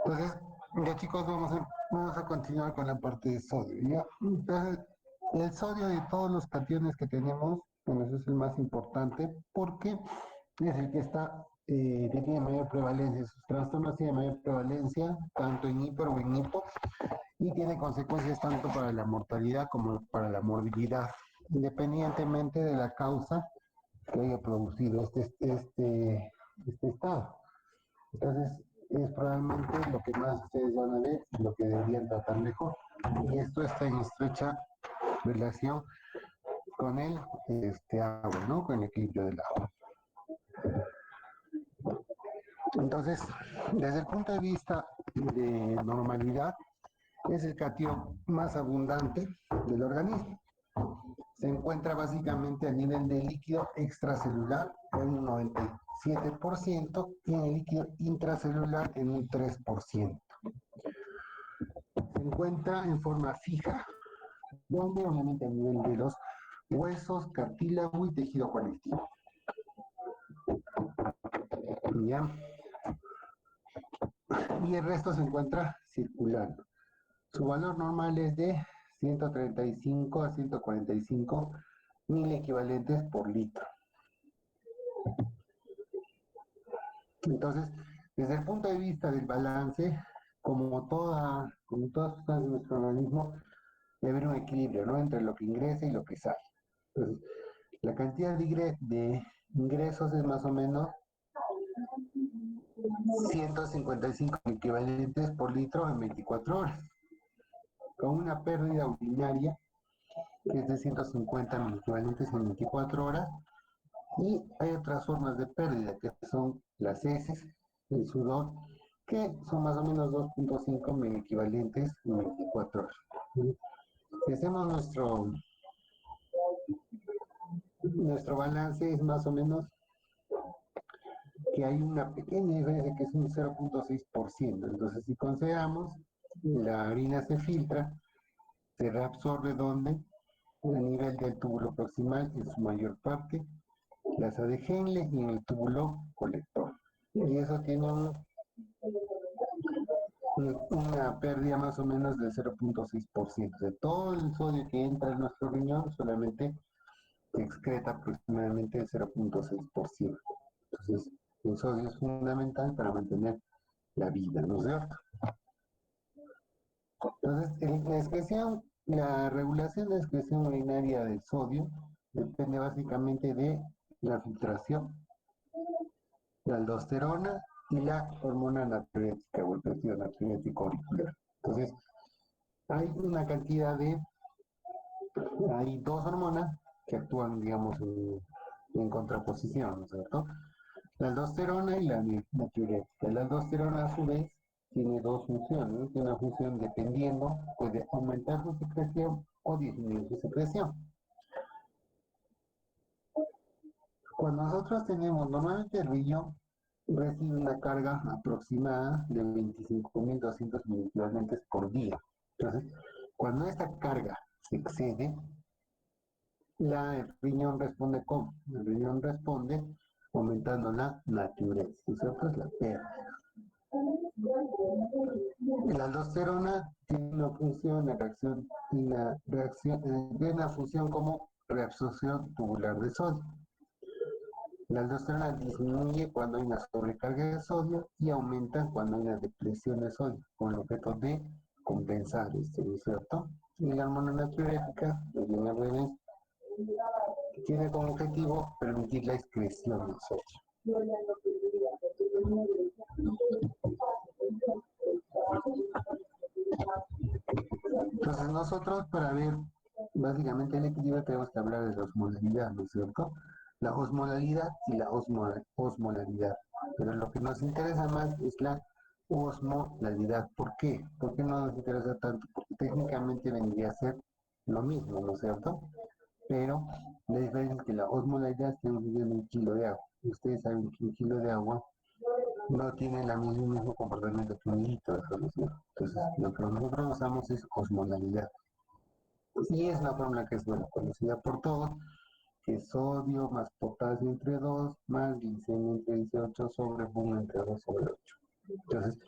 Entonces, ya chicos, vamos a continuar con la parte de sodio. ¿Ya? Entonces, el sodio de todos los cationes que tenemos, bueno, ese es el más importante porque es el que tiene mayor prevalencia. Sus trastornos tienen mayor prevalencia, tanto en hiper o en hipo, y tiene consecuencias tanto para la mortalidad como para la morbilidad, independientemente de la causa que haya producido este estado. Entonces, es probablemente lo que más ustedes van a ver y lo que deberían tratar mejor. Y esto está en estrecha relación con el agua, ¿no? Con el equilibrio del agua. Entonces, desde el punto de vista de normalidad, es el cation más abundante del organismo. Se encuentra básicamente a nivel de líquido extracelular en un 97% y en el líquido intracelular en un 3%. Se encuentra en forma fija, donde obviamente a nivel de los huesos, cartílago y tejido conectivo. ¿Ya? Y el resto se encuentra circulando. Su valor normal es de 135 a 145 mil equivalentes por litro. Entonces, desde el punto de vista del balance, como todas sustancias de nuestro organismo, debe haber un equilibrio, ¿no? Entre lo que ingresa y lo que sale. Entonces, la cantidad de ingresos es más o menos 155 equivalentes por litro en 24 horas, con una pérdida urinaria que es de 150 mil equivalentes en 24 horas, y hay otras formas de pérdida que son las heces, el sudor, que son más o menos 2.5 mil equivalentes en 24 horas. Si hacemos nuestro balance, es más o menos que hay una pequeña diferencia que es un 0.6%. Entonces, si consideramos, la orina se filtra, se reabsorbe donde a nivel del túbulo proximal en su mayor parte, plaza de Henle y en el túbulo colector. Y eso tiene una pérdida más o menos del 0.6%. De todo el sodio que entra en nuestro riñón, solamente se excreta aproximadamente el 0.6%. Entonces, el sodio es fundamental para mantener la vida, ¿no es cierto? Entonces, la regulación de la excreción urinaria del sodio depende básicamente de la filtración, la aldosterona y la hormona natriurética o el péptido natriurético auricular. Entonces, hay una cantidad hay dos hormonas que actúan, digamos, en contraposición, ¿no es cierto? La aldosterona y la natriurética. La aldosterona, a su vez, tiene dos funciones, ¿no? Tiene una función dependiendo, puede aumentar su secreción o disminuir su secreción. Cuando nosotros tenemos, normalmente el riñón recibe una carga aproximada de 25.200 miliequivalentes por día. Entonces, cuando esta carga se excede, el riñón responde ¿cómo? El riñón responde aumentando la natriuresis, ¿cierto? Es la pérdida. La aldosterona tiene una función, tiene una función como reabsorción tubular de sodio. La aldosterona disminuye cuando hay una sobrecarga de sodio y aumenta cuando hay una depresión de sodio, con el objeto de compensar ¿no es cierto? Y la hormona natriurética, al revés, tiene como objetivo permitir la excreción del sodio. Entonces nosotros para ver básicamente el equilibrio tenemos que hablar de la osmolaridad, ¿no es cierto? La osmolalidad y la osmolaridad. Pero lo que nos interesa más es la osmolalidad. ¿Por qué? ¿Por qué no nos interesa tanto? Porque técnicamente vendría a ser lo mismo, ¿no es cierto? Pero la diferencia es que la osmolaridad está midiendo un kilo de agua. Ustedes saben que un kilo de agua no tiene el mismo comportamiento que un litro de solución. Entonces, lo que nosotros usamos es osmolalidad. Y es una fórmula que es bueno, conocida por todos, que es sodio más potasio entre 2 más glicemia entre 18 sobre 1 entre 2 sobre 8. Entonces,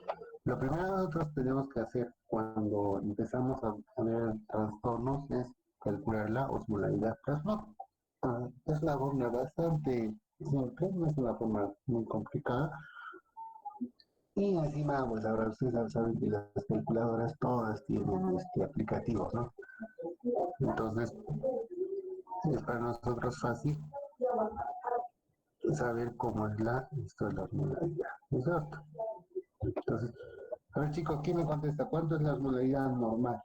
Lo primero que nosotros tenemos que hacer cuando empezamos a ver trastornos es calcular la osmolaridad plasmática. Es una fórmula bastante simple, no es una forma muy complicada. Y encima, pues ahora ustedes ya saben que las calculadoras todas tienen aplicativos, ¿no? Entonces, es para nosotros fácil saber cómo es esto de la osmolaridad. Exacto. Entonces, a ver chicos, ¿quién me contesta? ¿Cuánto es la osmolaridad normal?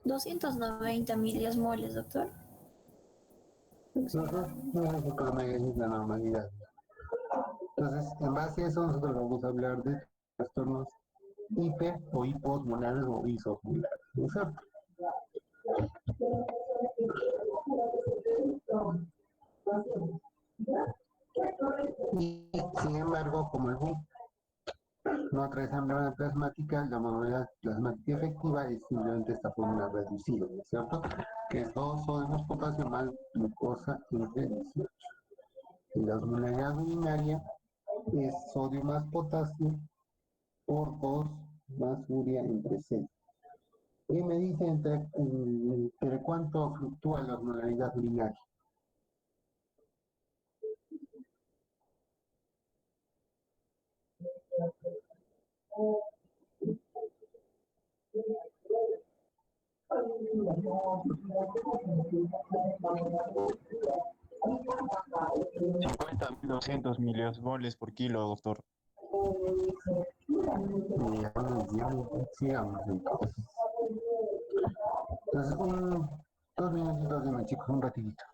290 miliosmoles, doctor. No es lo que es la normalidad. Entonces, en base a eso, nosotros vamos a hablar de trastornos hiper o hiposmolares o isosmolares. ¿Exacto? Y sin embargo, como el no atrae membrana plasmática, la membrana plasmática efectiva es simplemente esta fórmula reducida, ¿no es cierto? Que es 2 sodios potasio más glucosa entre 18. Y la osmolaridad urinaria es sodio más potasio por 2 más urea entre 6. Y me dice entre cuánto fluctúa la osmolaridad urinaria. Cincuenta mil doscientos miliosmoles por kilo, doctor. Sigamos entonces. Entonces, 2 minutitos de chicos, un ratito.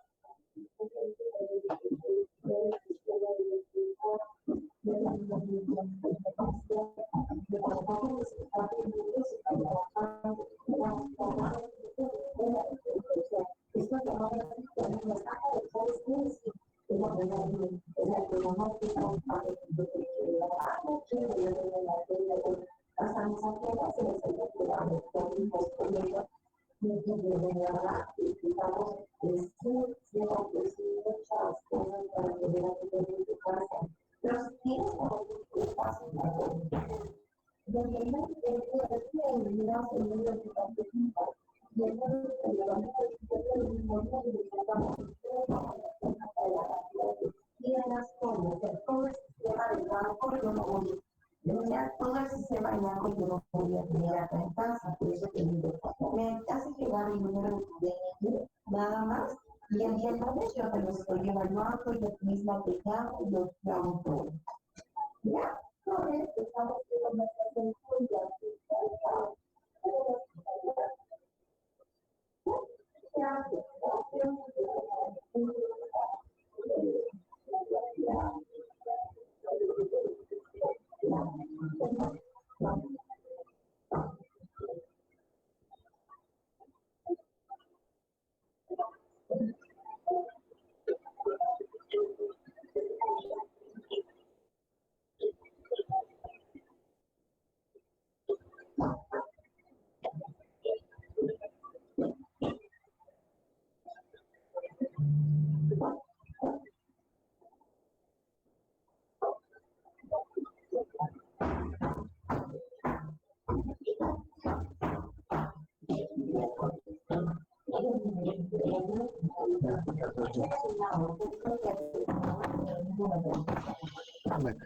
Bueno,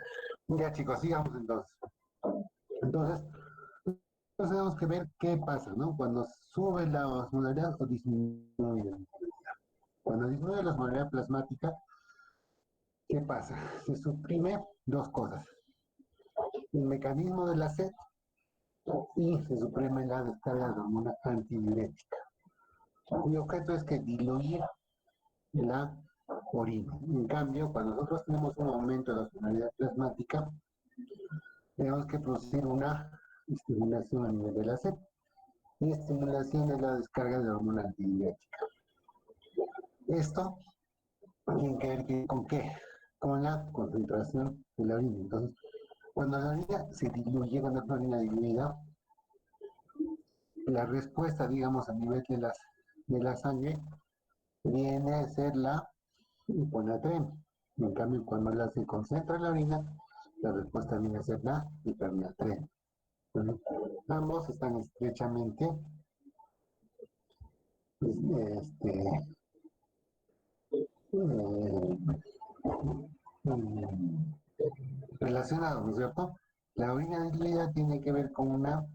ya chicos, sigamos entonces. Entonces, tenemos que ver qué pasa, ¿no? Cuando sube la osmolaridad o disminuye. Cuando disminuye la osmolaridad plasmática, ¿qué pasa? Se suprime dos cosas. El mecanismo de la sed y se suprime la descarga de hormona antidiurética. Mi objeto es que diluir la orina. En cambio, cuando nosotros tenemos un aumento de la osmolaridad plasmática, tenemos que producir una estimulación a nivel de la sed. Y estimulación es la descarga de hormona antidiurética. Esto tiene que ver con qué? Con la concentración de la orina. Entonces, cuando la orina se diluye, cuando la orina diluida, la respuesta, digamos, a nivel de la sangre viene a ser la hiponatremia. En cambio, cuando se concentra en la orina, la respuesta viene a ser la hipernatremia. Bueno, ambos están estrechamente este, mm, relacionados, ¿no es cierto? La orina diluida tiene que ver con una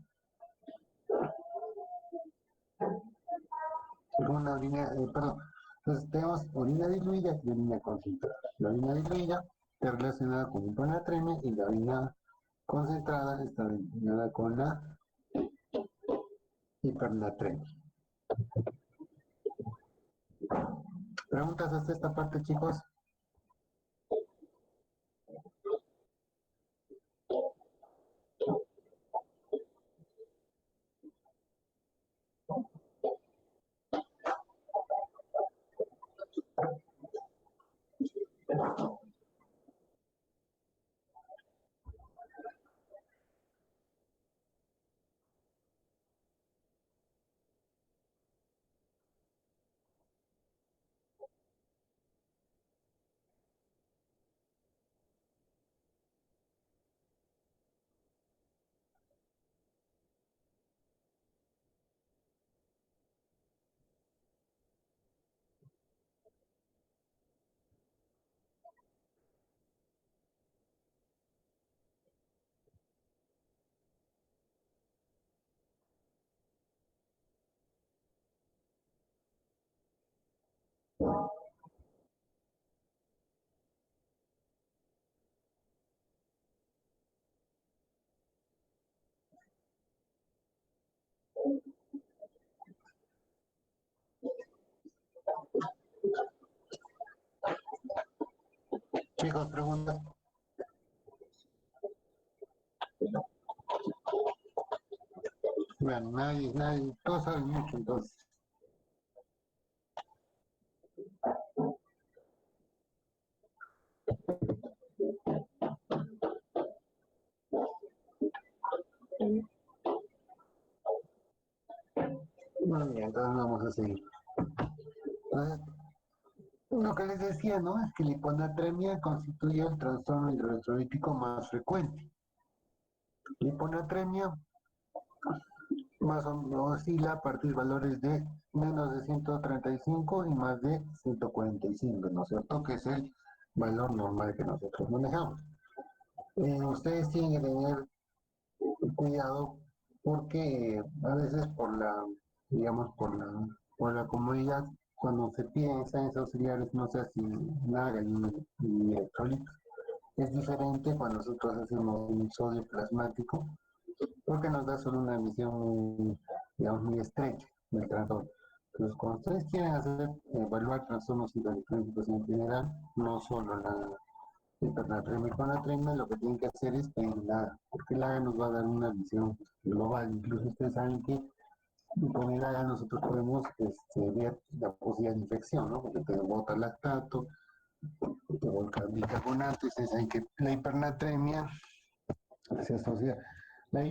orina, perdón, entonces tenemos orina diluida y orina concentrada. La orina diluida está relacionada con hiponatremia y la orina concentrada está relacionada con la hipernatremia. ¿Preguntas hasta esta parte, chicos? Chicos, preguntas. Bueno, nadie, todos saben mucho entonces. Bueno, bien, entonces vamos a seguir. Entonces, lo que les decía, ¿no? Es que la hiponatremia constituye el trastorno hidroelectrolítico más frecuente. La hiponatremia más o menos oscila a partir de valores de menos de 135 y más de 145, ¿no es cierto? Que es el valor normal que nosotros manejamos. Ustedes tienen que tener cuidado porque a veces digamos, por la comodidad, cuando se piden exámenes auxiliares, no sé si nada y electrolitos. Es diferente cuando nosotros hacemos un sodio plasmático, porque nos da solo una visión muy, digamos, muy estrecha del trastorno. Entonces, cuando ustedes quieren evaluar trastornos hidroelectrónicos en general, no solo la hipernatremia y conatremia, lo que tienen que hacer es pedir el AGA, porque el AGA nos va a dar una visión global. Incluso ustedes saben que con el AGA nosotros podemos ver la posibilidad de infección, ¿no? Porque te bota lactato, te bota bicarbonato, y ustedes saben que la hipernatremia se asocia, la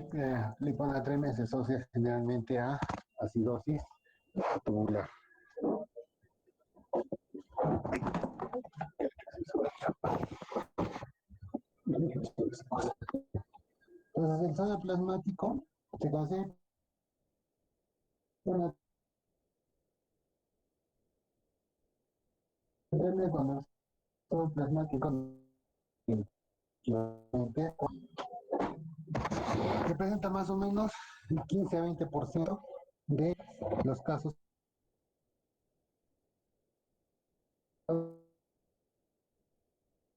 hiponatremia se asocia generalmente a acidosis tubular. Entonces, el sodio plasmático se considera una atremia cuando el sodio plasmático representa más o menos el 15 a 20% de los casos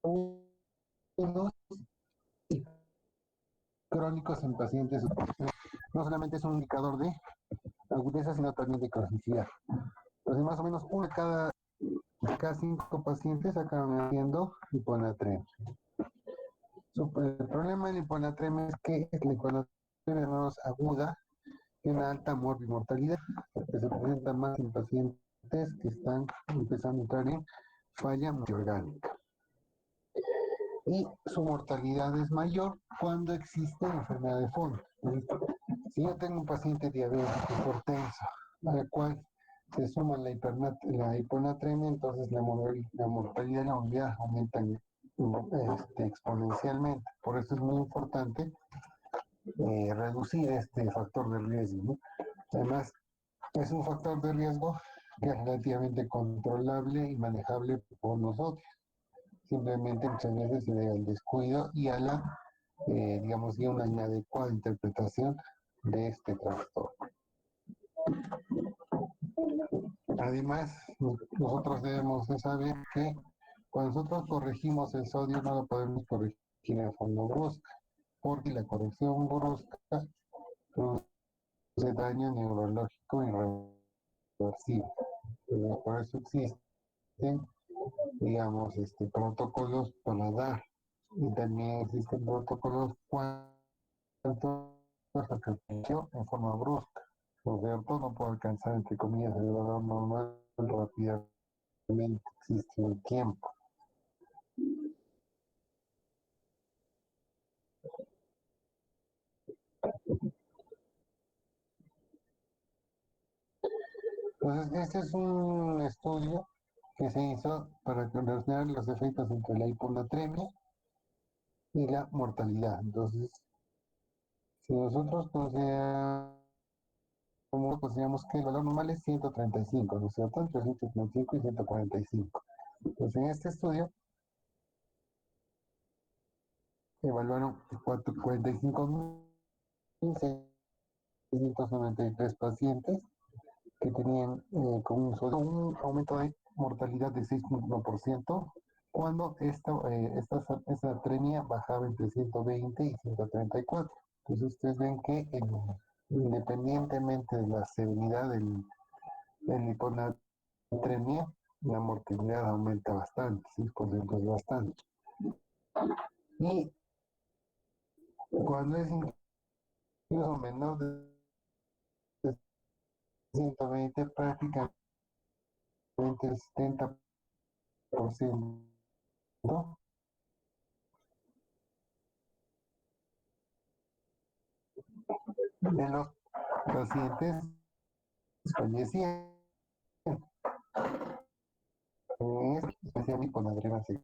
agudos y crónicos en pacientes. No solamente es un indicador de agudeza, sino también de cronicidad. Entonces, más o menos uno de cada 5 pacientes acaban haciendo hiponatremia. El problema de la hiponatremia es que la hiponatremia menos aguda tiene una alta mortalidad, porque se presenta más en pacientes que están empezando a entrar en falla multiorgánica. Y su mortalidad es mayor cuando existe enfermedad de fondo. Si yo tengo un paciente diabético hipertenso, al cual se suma la hiponatremia, entonces la mortalidad y la movilidad aumentan exponencialmente. Por eso es muy importante reducir este factor de riesgo, ¿no? Además, es un factor de riesgo que es relativamente controlable y manejable por nosotros. Simplemente muchas veces se debe al descuido y a la, digamos, y a una inadecuada interpretación de este trastorno. Además, nosotros debemos de saber que cuando nosotros corregimos el sodio no lo podemos corregir de forma brusca, porque la corrección brusca produce daño neurológico irreversible. Por eso existen, digamos, protocolos para dar, y también existen protocolos cuando sacrificio en forma brusca. Por cierto, no puedo alcanzar, entre comillas, el valor normal rápidamente, existe el tiempo. Entonces, este es un estudio que se hizo para relacionar los efectos entre la hiponatremia y la mortalidad. Entonces, si nosotros consideramos que el valor normal es 135, ¿no es cierto? Entre 135 y 145. Entonces, en este estudio evaluaron 45.693 pacientes que tenían un aumento de mortalidad de 6.1% cuando esta atremia bajaba entre 120 y 134. Entonces ustedes ven que independientemente de la severidad del hiponatremia, la mortalidad aumenta bastante, 6% es bastante. Y cuando es incluso menor de 120, prácticamente el 70% de los pacientes fallecían. En esta especial hiponatremia extrema.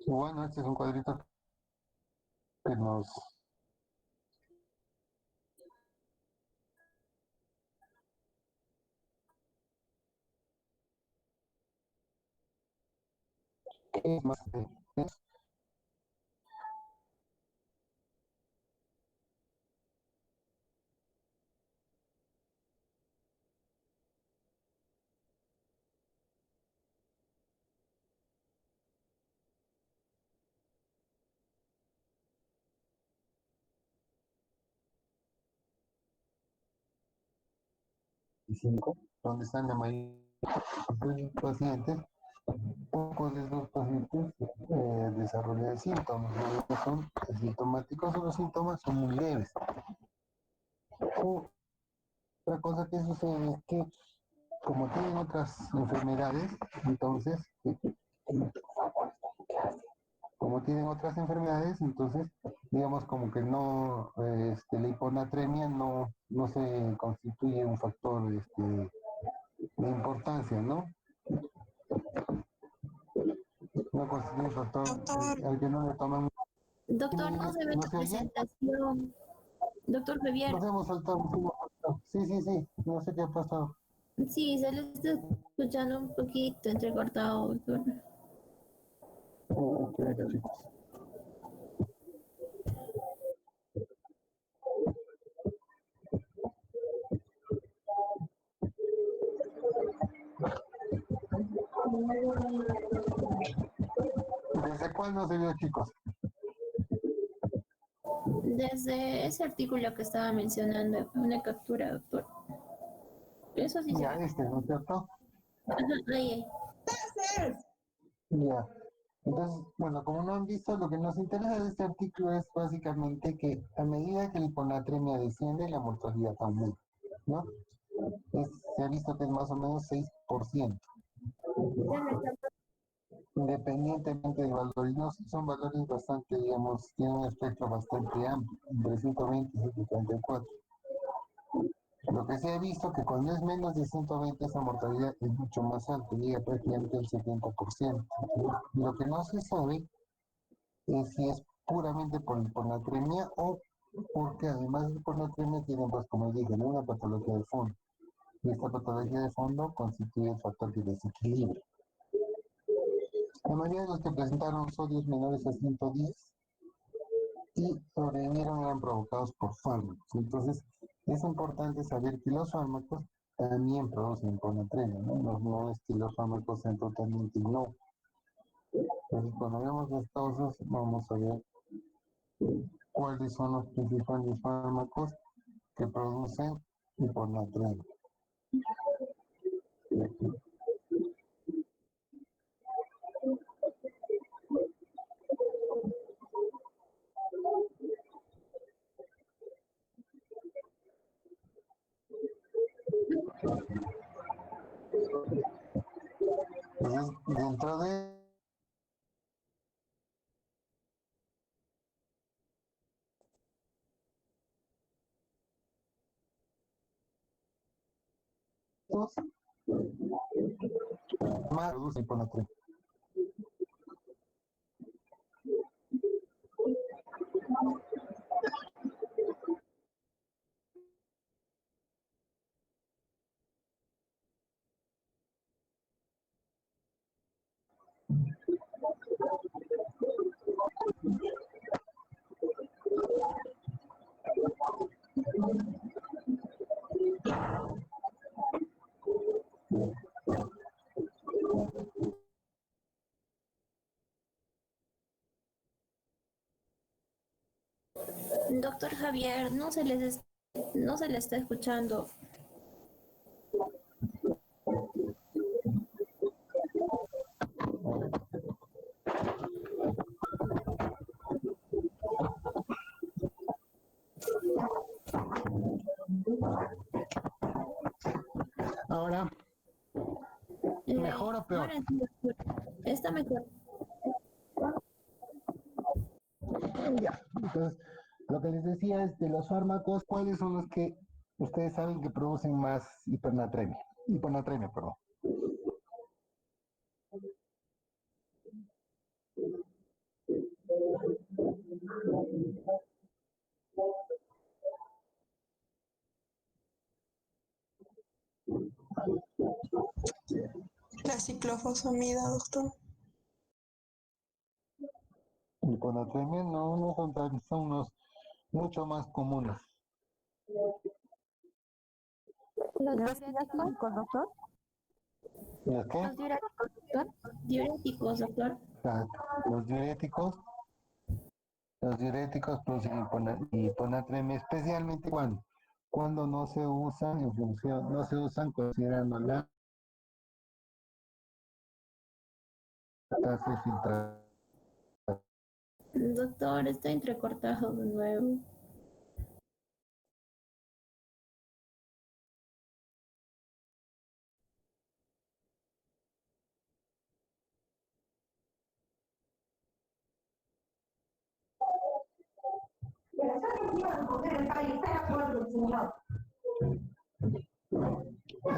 Bueno, este es un cuadrito que nos es más de 5, donde están la mayoría de los pacientes. Pocos de esos pacientes desarrollan síntomas, no son asintomáticos o los síntomas son muy leves. Otra cosa que sucede es que como tienen otras enfermedades, entonces, como tienen otras enfermedades, entonces, digamos como que no, la hiponatremia no se constituye un factor de importancia, ¿no? No constituye un factor Doctor, al que no le toman. doctor, no se ve ¿No la se oye? presentación. Doctor Javier, Nos hemos saltado, nos hemos saltado. Sí, sí, sí, no sé qué ha pasado. sí, se le está escuchando un poquito entrecortado, doctor. Ok, chicos. ¿Desde cuándo se vio, chicos? Desde ese artículo que estaba mencionando, una captura, doctor. Eso sí se Ya, ve. ¿no es cierto? Ajá, ahí. Ya. Entonces, bueno, como no han visto, lo que nos interesa de este artículo es básicamente que a medida que la hiponatremia desciende, la mortalidad aumenta, ¿no? Se ha visto que es más o menos 6%, independientemente del valor. Y no, son valores bastante, digamos, tienen un espectro bastante amplio, entre 120 y 134. Lo que se ha visto que cuando es menos de 120 esa mortalidad es mucho más alta, llega prácticamente al 70%. Lo que no se sabe es si es puramente por hiponatremia o porque además de hiponatremia tienen, pues como dije, ¿no? Una patología de fondo. Y esta patología de fondo constituye el factor de desequilibrio. La mayoría de los que presentaron sodios menores a 110 y sobrevivieron eran provocados por fármacos. Entonces, es importante saber que los fármacos también producen hiponatremia, ¿no? No es que los fármacos sean totalmente no. Entonces, cuando vemos las causas, vamos a ver cuáles son los principales fármacos que producen hiponatremia. Entonces, dentro de estos, más produce hiponatremia. Doctor Javier, no se le está escuchando. Ahora, ¿mejor o peor? Ahora sí, doctor. Está mejor. Ya. Entonces, lo que les decía es de los fármacos, ¿cuáles son los que ustedes saben que producen más hiponatremia? Hiponatremia, perdón. La ciclofosfamida, doctor. Hiponatremia no son tan, son unos mucho más comunes. ¿Los diuréticos, doctor? ¿Los qué? ¿Los diuréticos, doctor? Diuréticos, doctor. Los diuréticos, los diuréticos producen hiponatremia, especialmente cuando no se usan en función, no se usan considerando la tasa de filtración. Doctor, está entrecortado de nuevo.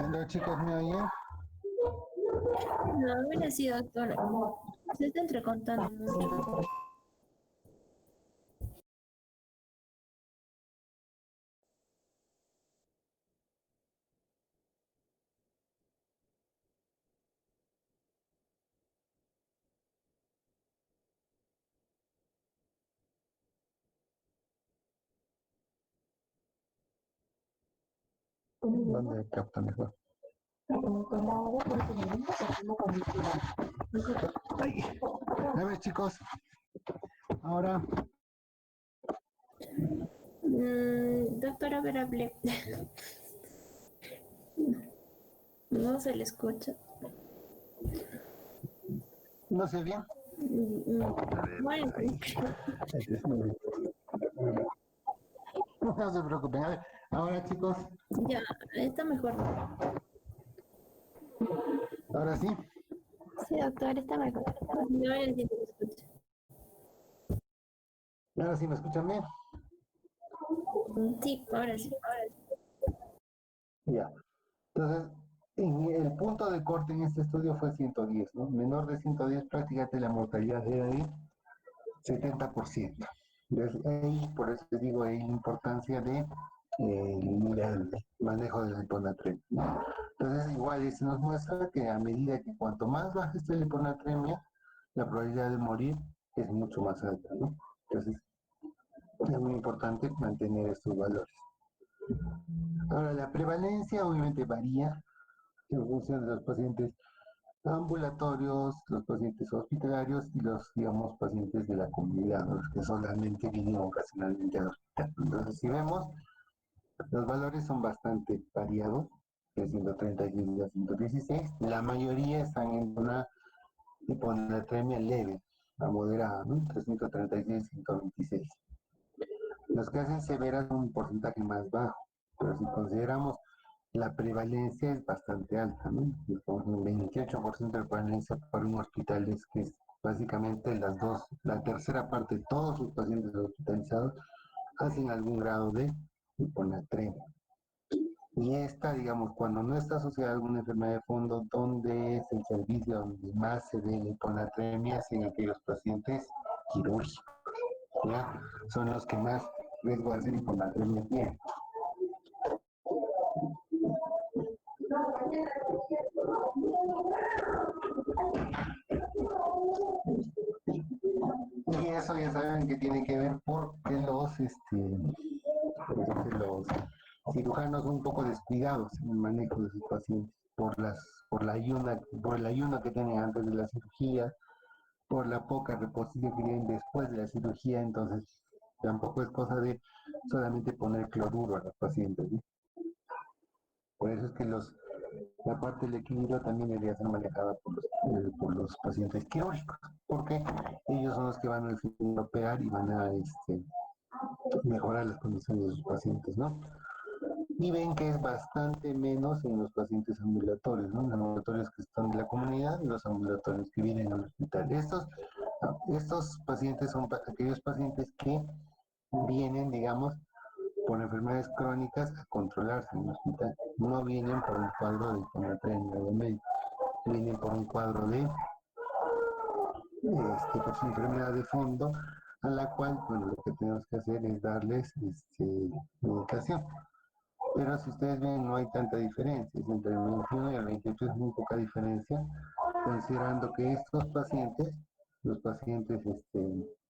Los chicos, ¿me oyen? No, ahora sí, doctor. Se está entrecortando mucho. ¿Dónde capta mejor? Ay, a ver, chicos, ahora Doctora, a ver, hable. No se le escucha. No sé bien. Bueno, No se preocupen. A ver, ahora chicos, ya, está mejor. ahora sí. Sí, doctor, está mejor. No, ahora sí se le escucha. Ahora sí me escuchan bien. Sí, ahora sí. Ya. Entonces, el punto de corte en este estudio fue 110, ¿no? Menor de 110, prácticamente la mortalidad era de 70%. Entonces, ahí, por eso les digo, ahí la importancia de el manejo de la hiponatremia, ¿no? Entonces, igual, eso nos muestra que a medida que cuanto más baja esté la hiponatremia, la probabilidad de morir es mucho más alta, ¿no? Entonces, es muy importante mantener estos valores. Ahora, la prevalencia obviamente varía en función de los pacientes ambulatorios, los pacientes hospitalarios y los, digamos, pacientes de la comunidad, los que solamente vienen ocasionalmente al hospital. Entonces, si vemos, los valores son bastante variados, de 136 a 116. La mayoría están en una hiponatremia leve a moderada, ¿no? Entre 136 y 126. Los que hacen severas son un porcentaje más bajo, pero si consideramos la prevalencia es bastante alta, ¿no? Un 28% de prevalencia para un hospital es que es básicamente la tercera parte de todos los pacientes hospitalizados hacen algún grado de hiponatremia. Y esta, digamos, cuando no está asociada a alguna enfermedad de fondo, donde es el servicio donde más se ve la hiponatremia es en aquellos pacientes quirúrgicos, ¿ya? Son los que más riesgo de hacer hiponatremia tienen. Y eso ya saben que tiene que ver porque los cirujanos son un poco descuidados en el manejo de sus pacientes por el ayuno que tienen antes de la cirugía, por la poca reposición que tienen después de la cirugía, entonces tampoco es cosa de solamente poner cloruro a los pacientes, ¿no? Por eso es que la parte del equilibrio también debería ser manejada por los pacientes quirúrgicos, porque ellos son los que van al fin a operar y van a mejorar las condiciones de sus pacientes, ¿no? Y ven que es bastante menos en los pacientes ambulatorios, ¿no? Los ambulatorios que están en la comunidad y los ambulatorios que vienen al hospital. Estos pacientes son aquellos pacientes que vienen, digamos, por enfermedades crónicas a controlarse en el hospital. No vienen por un cuadro de hiponatremia, obviamente. Vienen por un cuadro de pues, enfermedad de fondo, a la cual, bueno, lo que tenemos que hacer es darles medicación. Pero si ustedes ven, no hay tanta diferencia. Entre el 21 y el 28 es muy poca diferencia, considerando que estos pacientes, los pacientes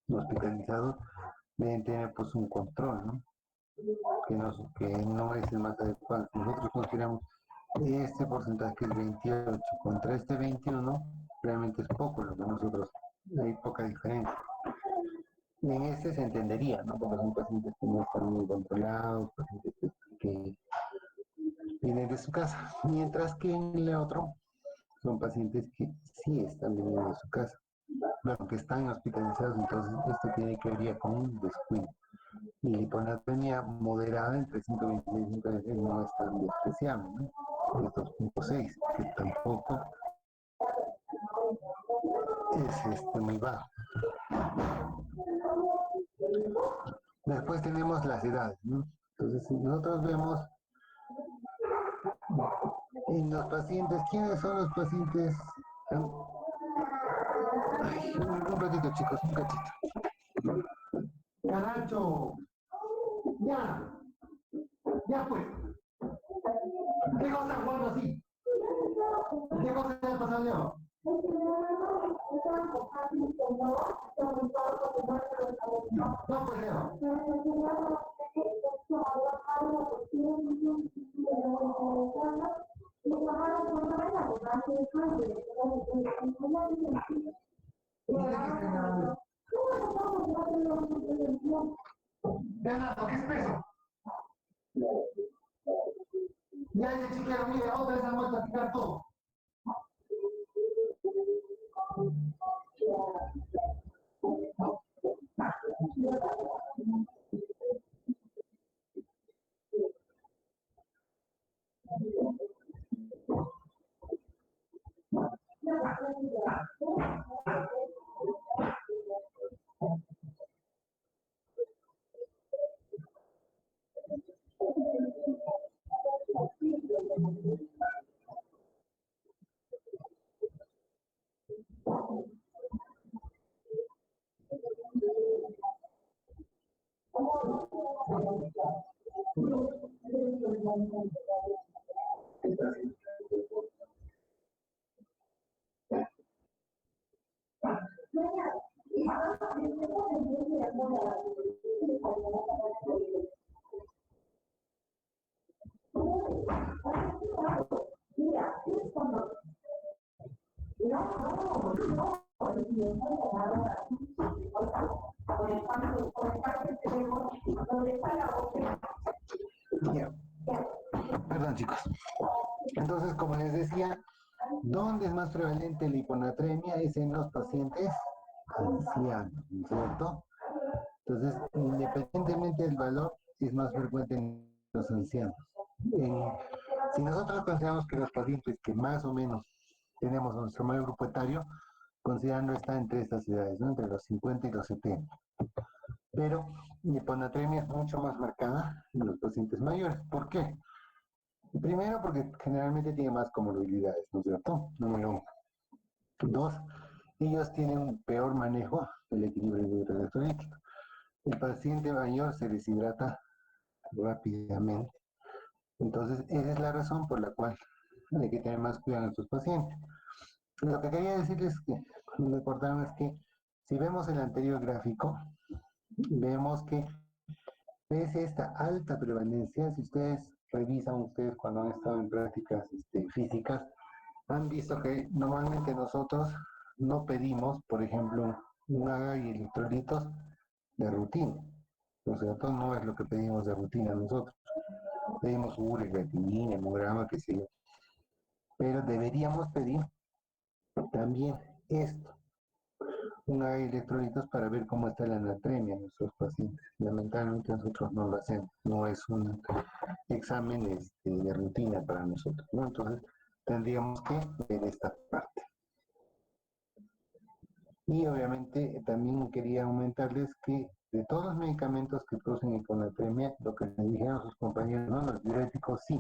hospitalizados, deben tener pues un control, ¿no? Que no es el más adecuado. Nosotros consideramos este porcentaje es 28 contra este 21, realmente es poco lo que nosotros, hay poca diferencia. En este se entendería, ¿no? Porque son pacientes que no están muy controlados, pacientes que vienen de su casa, mientras que en el otro son pacientes que sí están viniendo de su casa, pero que están hospitalizados, entonces esto tiene que ver con un descuido. Y la hiponatremia moderada entre 126 y 126 no es tan despreciable, ¿no? Es 2.6, que tampoco es muy bajo. Después tenemos las edades, ¿no? Entonces, si nosotros vemos en los pacientes, ¿quiénes son los pacientes? Ay, un ratito, chicos, un ratito. Caracho, ya, ya pues. ¿Qué cosa jugando así? ¿Qué cosa te ha pasado, Leo? No, pues Leo. Dice que Ya ese chiquero, mire, otra vez han vuelto a picar todo. Ya. Perdón, chicos. Entonces, como les decía, ¿dónde es más prevalente la hiponatremia? Es en los pacientes ancianos, ¿no es cierto? Entonces, independientemente del valor, es más frecuente en los ancianos. Si nosotros consideramos que los pacientes que más o menos tenemos nuestro mayor grupo etario, considerando está entre estas edades, ¿no? Entre los 50 y los 70. Pero la hiponatremia es mucho más marcada en los pacientes mayores. ¿Por qué? Primero, porque generalmente tiene más comorbilidades, ¿no es cierto? Número uno. Dos, ellos tienen un peor manejo del equilibrio hidroelectrolítico. El paciente mayor se deshidrata rápidamente. Entonces, esa es la razón por la cual hay que tener más cuidado en estos pacientes. Lo que quería decirles que, cuando me cortaron, es que si vemos el anterior gráfico, vemos que pese a esta alta prevalencia, si ustedes revisan ustedes cuando han estado en prácticas físicas, han visto que normalmente nosotros no pedimos, por ejemplo, un AGA y electrolitos de rutina. ¿No es cierto? No es lo que pedimos de rutina nosotros. Pedimos urea, creatinina, hemograma, qué sé yo. Pero deberíamos pedir también esto, un AGA y electrolitos para ver cómo está la anatremia en nuestros pacientes. Lamentablemente nosotros no lo hacemos. No es un examen de rutina para nosotros, ¿no? Entonces tendríamos que ver esta parte. Y obviamente también quería aumentarles que de todos los medicamentos que producen hiponatremia, lo que les dijeron sus compañeros, ¿no? Los diuréticos, sí,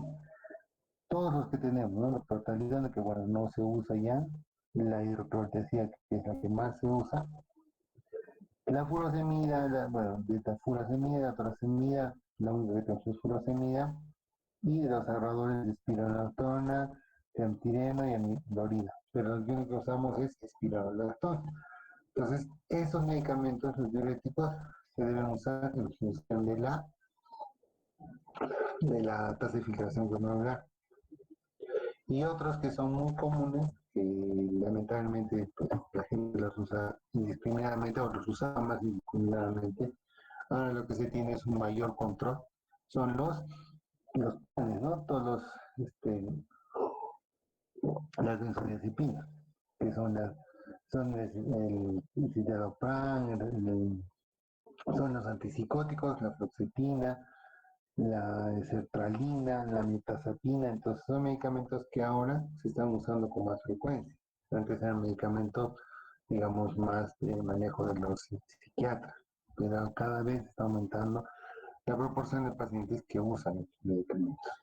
todos los que tenemos, ¿no? La protalidona, que bueno, no se usa ya, la hidrocortesía, que es la que más se usa, la furosemida, bueno, betafurosemida, la torasemida, la única que tenemos es furosemida, y de los ahorradores de espironolactona, triamtireno y amilorida. Pero lo único que usamos es espironolactona. Entonces, esos medicamentos, los diuréticos, se deben usar en función de la tasa de filtración glomerular. Y otros que son muy comunes, que lamentablemente pues, la gente los usa indiscriminadamente o los usa más indiscriminadamente. Ahora lo que se tiene es un mayor control. Son los planes, ¿no? Todos las benzodiazepinas, que son el citalopram, son los antipsicóticos, la fluoxetina, la sertralina, la mirtazapina. Entonces son medicamentos que ahora se están usando con más frecuencia. Antes eran medicamentos, digamos, más de manejo de los psiquiatras, pero cada vez está aumentando la proporción de pacientes que usan estos medicamentos.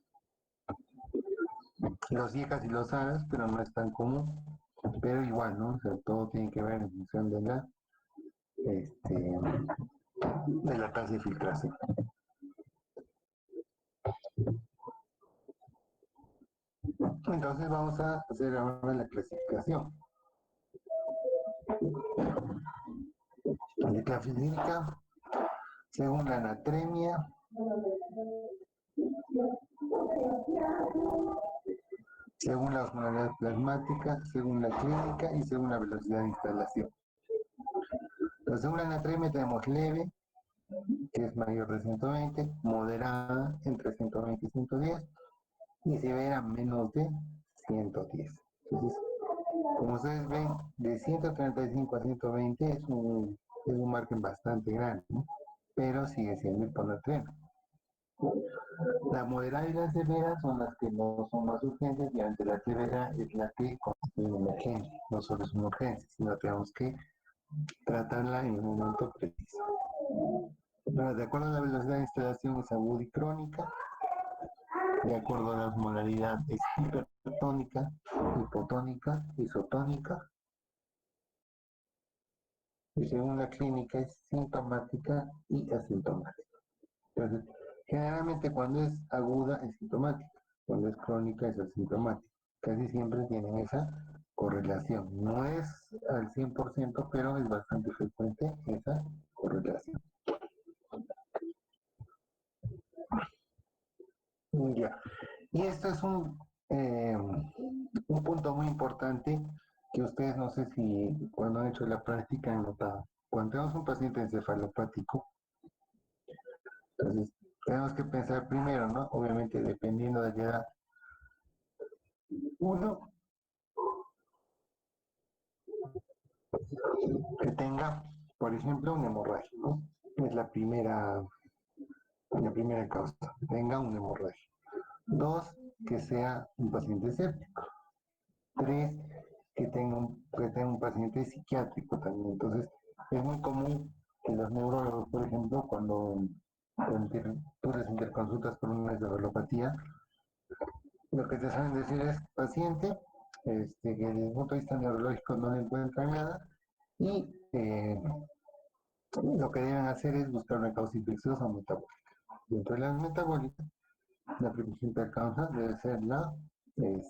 Los IECAS y los ARAS, pero no es tan común, pero igual, ¿no? O sea, todo tiene que ver en función de la tasa de filtración. Entonces vamos a hacer ahora la clasificación. La clasifica según la anatremia, según la osmolaridad plasmática, según la clínica y según la velocidad de instalación. Entonces, según la anatremia tenemos leve, que es mayor de 120, moderada entre 120 y 110, y severa menos de 110. Entonces, como ustedes ven, de 135 a 120 es un margen bastante grande, ¿no? Pero sigue siendo hiponatremia. La moderada y la severa son las que no son más urgentes y ante la severa es la que constituye una emergencia. No solo es una urgencia, sino tenemos que tratarla en un momento preciso. Bueno, de acuerdo a la velocidad de instalación es aguda y crónica, de acuerdo a la osmolaridad es hipertónica, hipotónica, isotónica, y según la clínica es sintomática y asintomática. Entonces, generalmente cuando es aguda es sintomática, cuando es crónica es asintomática. Casi siempre tienen esa correlación. No es al 100%, pero es bastante frecuente esa correlación. Ya. Y esto es un punto muy importante que ustedes no sé si cuando han hecho la práctica han notado. Cuando tenemos un paciente encefalopático, entonces tenemos que pensar primero, ¿no? Obviamente dependiendo de la edad. Uno, que tenga, por ejemplo, una hemorragia, ¿no? Es la primera causa, que tenga una hemorragia. Dos, que sea un paciente séptico. Tres, que tenga un paciente psiquiátrico también. Entonces, es muy común que los neurólogos, por ejemplo, cuando tú les interconsultas por una encefalopatía, lo que te saben decir es, paciente, que desde el punto de vista neurológico no le encuentran nada, y lo que deben hacer es buscar una causa infecciosa o metabólica. Dentro de las metabólicas, la principal causa debe ser el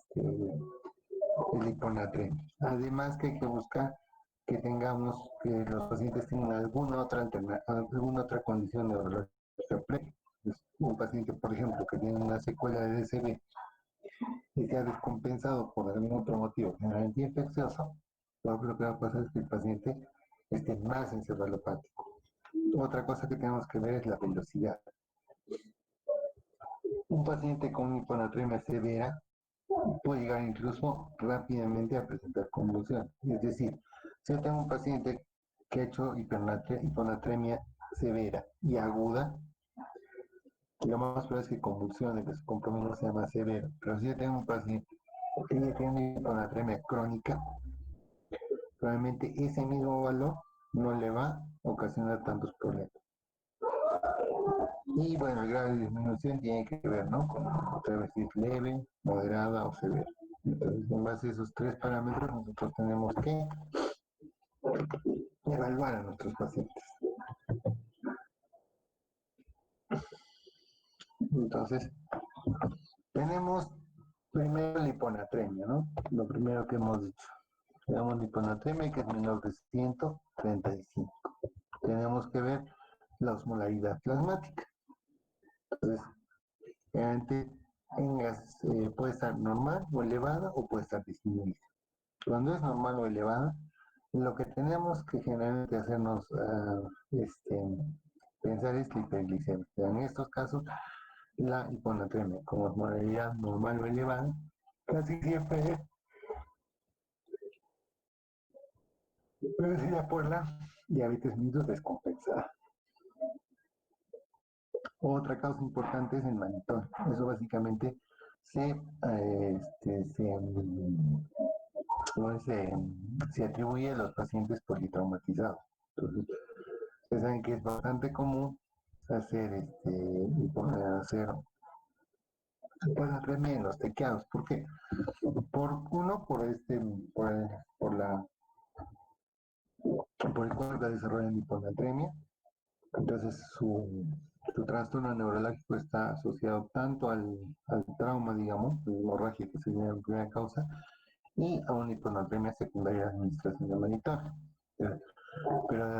hiponatremia. Además que hay que buscar que los pacientes tengan alguna otra condición neurológica previa. Un paciente, por ejemplo, que tiene una secuela de DCB y se ha descompensado por algún otro motivo, generalmente infeccioso, lo que va a pasar es que el paciente esté más encefalopático. Otra cosa que tenemos que ver es la velocidad. Un paciente con hiponatremia severa puede llegar incluso rápidamente a presentar convulsión. Es decir, si yo tengo un paciente que ha hecho hiponatremia severa y aguda, lo más probable es que convulsione, que su compromiso sea más severo. Pero si yo tengo un paciente que ya tiene hiponatremia crónica, probablemente ese mismo valor no le va a ocasionar tantos problemas. Y bueno, el grado de disminución tiene que ver, ¿no? Con otra vez si es leve, moderada o severa. Entonces, en base a esos tres parámetros, nosotros tenemos que evaluar a nuestros pacientes. Entonces, tenemos primero la hiponatremia, ¿no? Lo primero que hemos dicho. Tenemos la hiponatremia que es menor de 135. Tenemos que ver la osmolaridad plasmática. Entonces, realmente puede estar normal o elevada o puede estar disminuida. Cuando es normal o elevada, lo que tenemos que generalmente hacernos pensar es la hiperglicemia. En estos casos, la hiponatremia, como osmolaridad normal o elevada, casi siempre es producida por la diabetes mellitus descompensada. Otra causa importante es el manitón. Eso básicamente se, eh, este, se, mm, no se atribuye a los pacientes politraumatizados. Entonces, ustedes saben que es bastante común hacer hiponatremia en los tequeados. ¿Por qué? Por, por la, por el cual desarrollan hiponatremia. Entonces, su trastorno neurológico está asociado tanto al trauma, digamos, la hemorragia que sería la primera causa, y a una hiponatremia secundaria de administración de monitor. Pero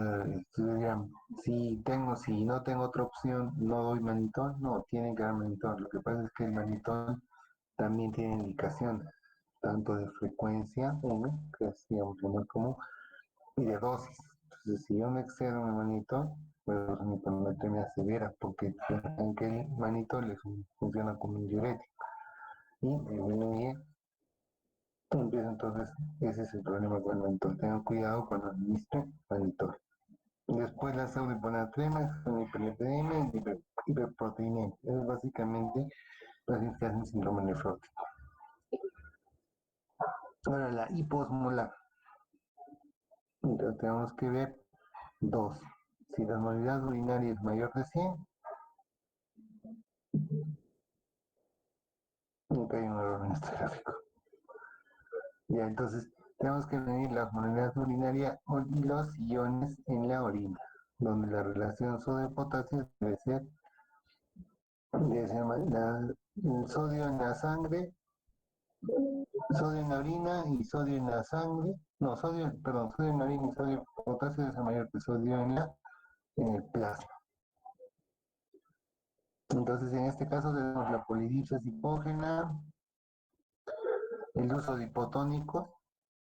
si no tengo otra opción, no doy manitón, no, tienen que dar manitón. Lo que pasa es que el manitón también tiene indicación, tanto de frecuencia, uno, que es digamos lo más común, y de dosis. Entonces, si yo me excedo en el manitón, pues es una hiponatremia severa, porque el manitol funciona como un diurético. y disminuye. Entonces, ese es el problema con el mannitol. Tengan cuidado cuando administren mannitol. Después las pseudohiponatremias son hiperlipidemia y hiperproteinemia. Eso es básicamente pacientes que hacen síndrome nefrótico. Ahora la hiposmolar. Entonces tenemos que ver dos. Si la osmolaridad urinaria es mayor de 100, nunca hay un error en este gráfico. Ya, entonces tenemos que medir la osmolaridad urinaria y los iones en la orina, donde la relación sodio-potasio debe ser el sodio en la sangre, sodio en la orina y sodio en la sangre, no, sodio en la orina y sodio potasio es mayor que sodio en el plasma. Entonces, en este caso tenemos la polidipsia hipógena, el uso de hipotónicos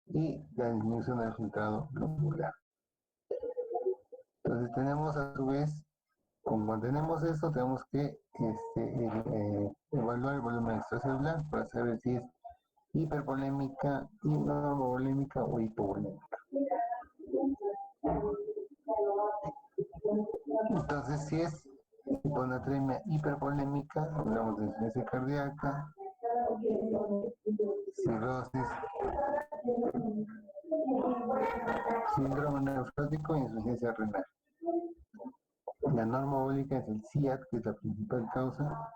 y la disminución del filtrado glomerular. Entonces, tenemos a su vez, como tenemos esto, tenemos que evaluar el volumen extracelular para saber si es hipervolémica, hipervolémica o hipovolémica. Entonces, si es hiponatremia hipervolémica, hablamos de insuficiencia cardíaca, cirrosis, síndrome nefrótico e insuficiencia renal. La norma ólica es el CIAT, que es la principal causa,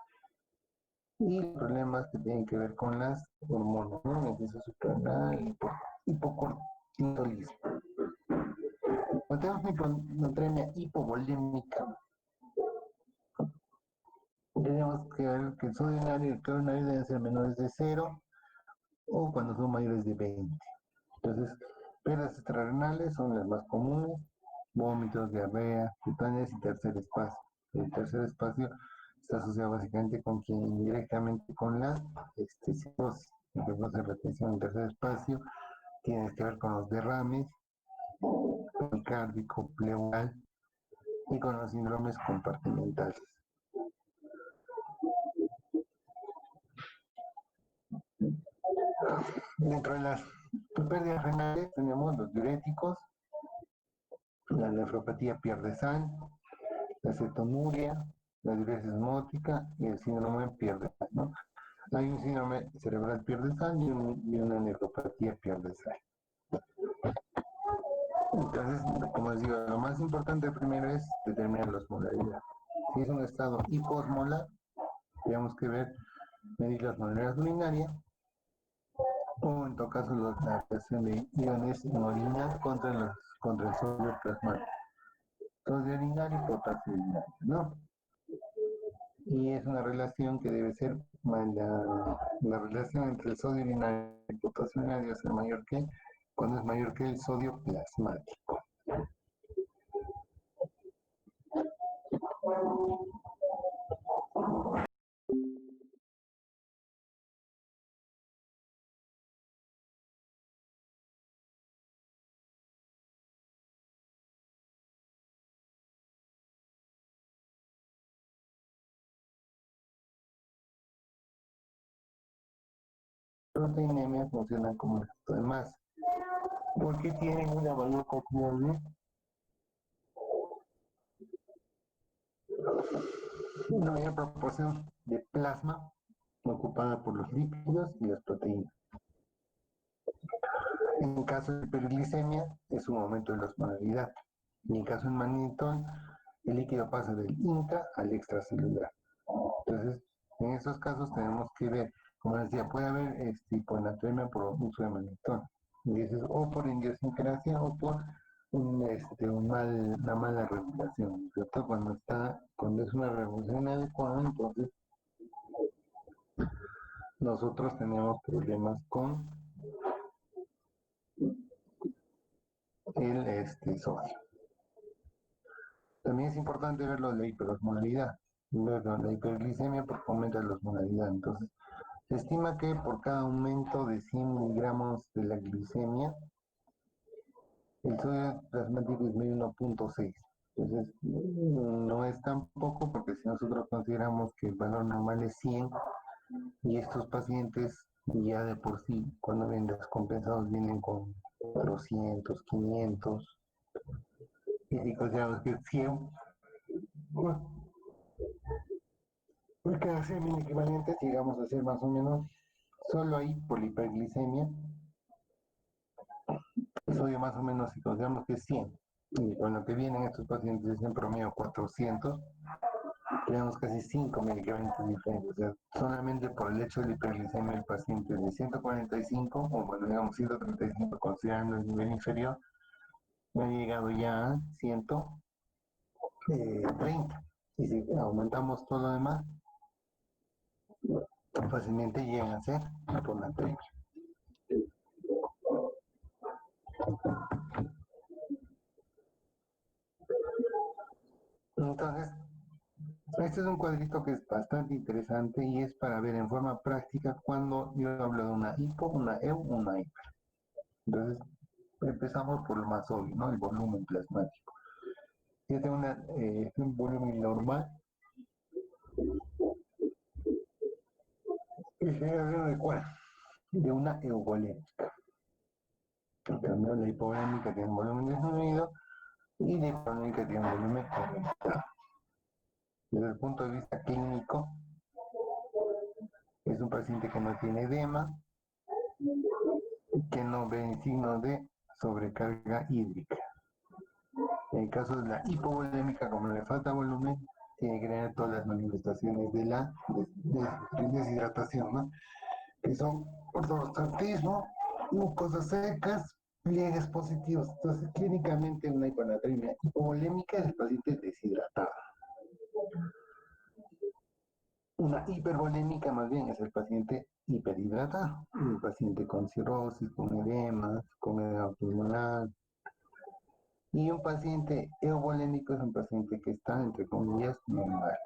y problemas que tienen que ver con las hormonas, ¿no? Exceso suprarrenal, hipocortisolismo. Cuando tenemos hiponatremia hipovolémica, tenemos que ver que el sodio urinario y el cloro urinario deben ser menores de 0 o cuando son mayores de 20. Entonces, pérdidas extrarrenales son las más comunes, vómitos, diarrea, cutáneas y tercer espacio. El tercer espacio está asociado básicamente con quien indirectamente con la cirrosis. Entonces, de retención en tercer espacio tiene que ver con los derrames, con el cárdico, pleural y con los síndromes compartimentales. Dentro de las pérdidas renales tenemos los diuréticos, la nefropatía pierde sal, la cetonuria, la diuresis osmótica y el síndrome pierde sal, ¿no? Hay un síndrome cerebral pierde sal y una nefropatía pierde sal. Entonces, como les digo, lo más importante primero es determinar la osmolaridad. Si es un estado hiposmolar, tenemos que medir la osmolaridad urinaria o en todo caso la relación de iones en orina contra el sodio plasmático. Sodio urinario y potasio urinario, ¿no? Y es una relación que debe ser, la relación entre el sodio urinario y el potasio urinario debe ser mayor que, cuando es mayor que el sodio plasmático. Proteinemia funcionan como el resto de masa, porque tienen una mayor cantidad de una mayor proporción de plasma ocupada por los lípidos y las proteínas. En caso de hiperglicemia, es un aumento de la osmolaridad. Y en caso de mannitol, el líquido pasa del intra al extracelular. Entonces, en esos casos tenemos que ver, como decía, puede haber hiponatremia por uso de mannitol. Y eso es o por idiosincrasia o por una mala regulación, ¿cierto? Cuando es una regulación inadecuada, entonces nosotros tenemos problemas con el sodio. También es importante ver lo de la hiperosmolaridad. La hiperglicemia porque aumenta la osmolaridad. Entonces, se estima que por cada aumento de 100 miligramos de la glicemia, el sodio plasmático disminuye 1.6. Entonces, no es tan poco porque si nosotros consideramos que el valor normal es 100, Y estos pacientes ya de por sí, cuando vienen descompensados, vienen con 400, 500, y si consideramos que 100, bueno, pues cada 100 equivalentes llegamos a ser más o menos, solo ahí por la hiperglicemia, sodio más o menos si consideramos que es 100, y con lo que vienen estos pacientes es en promedio 400, tenemos casi 5 medicamentos diferentes. O sea, solamente por el hecho de la hiperglicemia del paciente de 145, o bueno, digamos 135, considerando el nivel inferior, ha llegado ya a 130. Y si aumentamos todo lo demás, fácilmente llegan a ser hiponatremia. Entonces, este es un cuadrito que es bastante interesante y es para ver en forma práctica cuando yo hablo de una hipo, una EU, una hiper. Entonces, empezamos por lo más obvio, ¿no? El volumen plasmático. Yo tengo un volumen normal y se habla de cuál? De una euvolémica. En cambio, la hipovolémica tiene un volumen disminuido y la hipovolémica tiene un volumen aumentado. Desde el punto de vista clínico, es un paciente que no tiene edema, que no ve signos de sobrecarga hídrica. En el caso de la hipovolémica, como le falta volumen, tiene que tener todas las manifestaciones de la deshidratación, ¿no? Que son ortostatismo, mucosas secas, pliegues positivos. Entonces, clínicamente una hiponatremia hipovolémica es el paciente deshidratado. Una hipervolémica más bien es el paciente hiperhidratado, el paciente con cirrosis, con edemas, con edema pulmonar. Y un paciente euvolémico es un paciente que está, entre comillas, normal.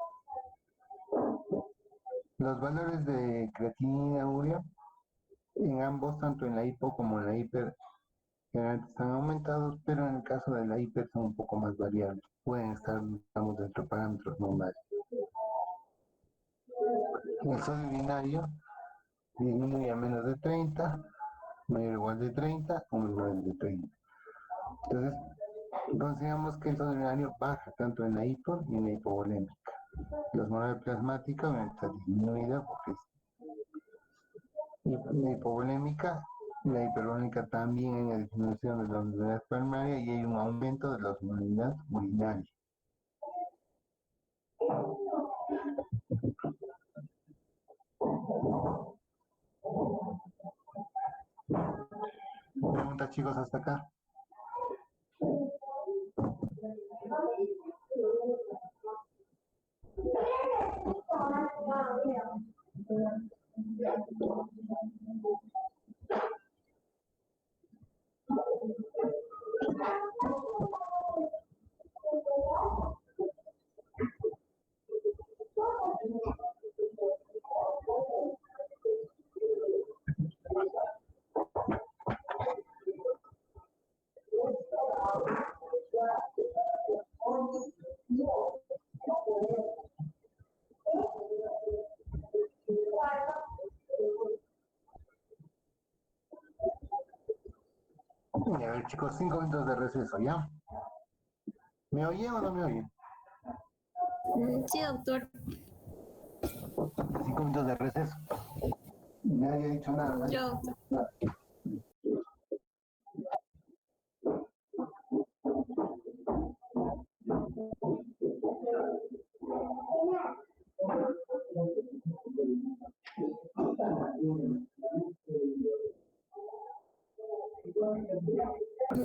Los valores de creatinina, urea, en ambos, tanto en la hipo como en la hiper, generalmente están aumentados, pero en el caso de la hiper son un poco más variables. Pueden estar, digamos, dentro de parámetros normales. El sodio urinario disminuye a menos de 30, mayor o igual de 30 o menor de 30. Entonces, consideramos que el sodio urinario baja tanto en la hipo y en la hipovolémica. La osmolar plasmática obviamente está disminuida porque es la hipovolémica, la hipervolémica también en la disminución de la osmolalidad espermaria y hay un aumento de la osmolalidad urinaria. Preguntas, chicos, hasta acá. A ver, chicos, 5 minutos de receso, ¿ya? ¿Me oyen o no me oyen? Sí, doctor. 5 minutos de receso. Nadie ha dicho nada, ¿no? Yo, doctor.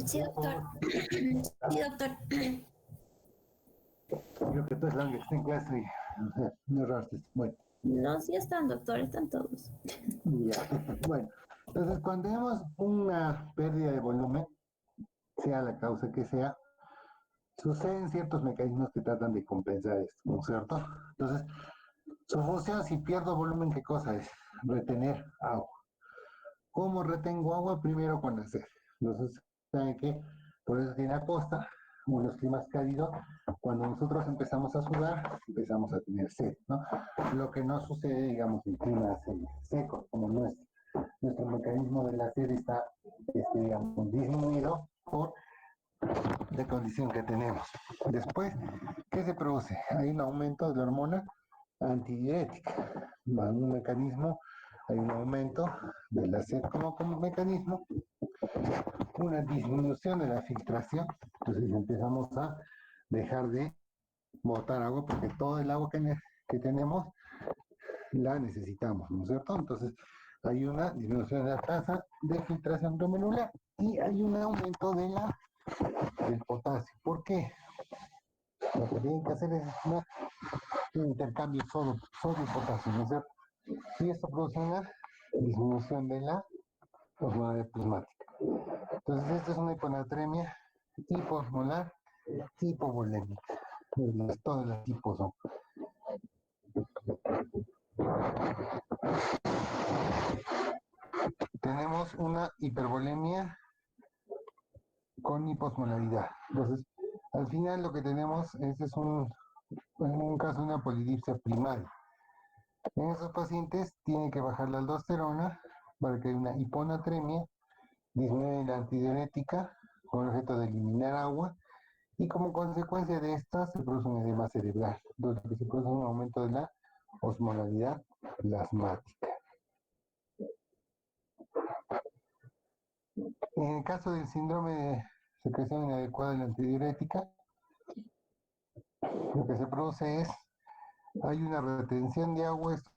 Sí, doctor. Sí, doctor. Creo que tú es la única que está en clase y no erraste. Bueno, No, sí están, doctor, están todos. ya. Bueno, entonces cuando tenemos una pérdida de volumen, sea la causa que sea, suceden ciertos mecanismos que tratan de compensar esto, ¿no es cierto? Entonces, su función, si pierdo volumen, ¿qué cosa es? Retener agua. ¿Cómo retengo agua? Primero con nacer. Entonces, ¿saben qué? Por eso tiene aposta, en los climas cálidos, cuando nosotros empezamos a sudar, empezamos a tener sed, ¿no? Lo que no sucede, digamos, en climas secos como nuestro. Nuestro mecanismo de la sed está, digamos, disminuido por la condición que tenemos. Después, ¿qué se produce? Hay un aumento de la hormona antidiurética. Va un mecanismo, hay un aumento de la sed como mecanismo, una disminución de la filtración. Entonces empezamos a dejar de botar agua porque todo el agua que tenemos la necesitamos, ¿no es cierto? Entonces hay una disminución de la tasa de filtración glomerular y hay un aumento del potasio. ¿Por qué? Lo que tienen que hacer es un intercambio sodio-potasio, ¿no es cierto? Y esto produce una disminución de la osmolalidad plasmática. Entonces, esta es una hiponatremia hiposmolar hipovolémica. Todas las tipos son. Tenemos una hipervolemia con hiposmolaridad. Entonces, al final lo que tenemos es en un caso de una polidipsia primaria. En esos pacientes tiene que bajar la aldosterona para que haya una hiponatremia, disminuye la antidiurética con el objeto de eliminar agua y como consecuencia de esta se produce un edema cerebral, donde se produce un aumento de la osmolaridad plasmática. En el caso del síndrome de secreción inadecuada de la antidiurética, lo que se produce es, hay una retención de agua, esto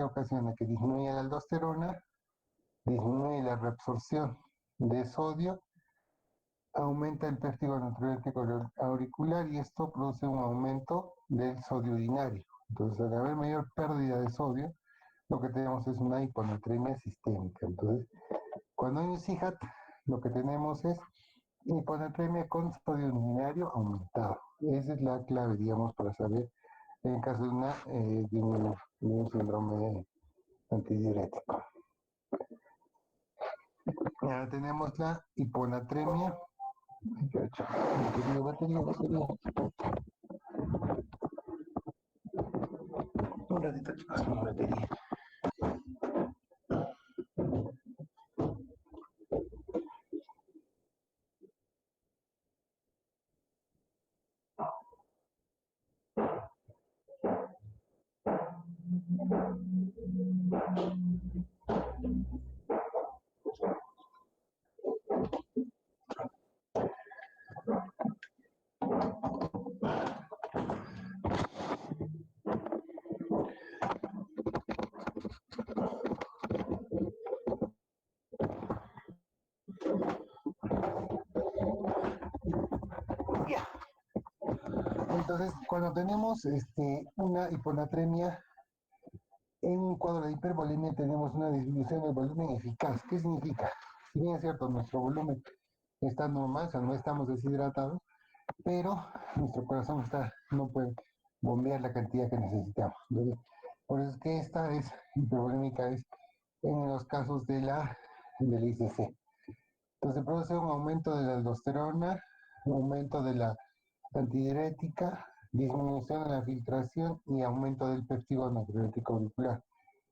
ocasiona que disminuye la aldosterona, disminuye la reabsorción de sodio, aumenta el pértigo natriurético auricular y esto produce un aumento del sodio urinario. Entonces, al haber mayor pérdida de sodio, lo que tenemos es una hiponatremia sistémica. Entonces, cuando hay un CIJAT, lo que tenemos es hiponatremia con sodio urinario aumentado. Esa es la clave, digamos, para saber en caso de un síndrome antidiurético. Ahora tenemos la hiponatremia. Batería. Un ratito, chicos, mi batería. Entonces, cuando tenemos una hiponatremia, en un cuadro de hipervolemia tenemos una disminución del volumen eficaz. ¿Qué significa? Si bien es cierto, nuestro volumen está normal, o sea, no estamos deshidratados, pero nuestro corazón no puede bombear la cantidad que necesitamos. Entonces, por eso es que esta es hipervolémica es en los casos del ICC. Entonces, produce un aumento de la aldosterona, un aumento de la antidiurética, disminución de la filtración y aumento del péptido natriurético auricular.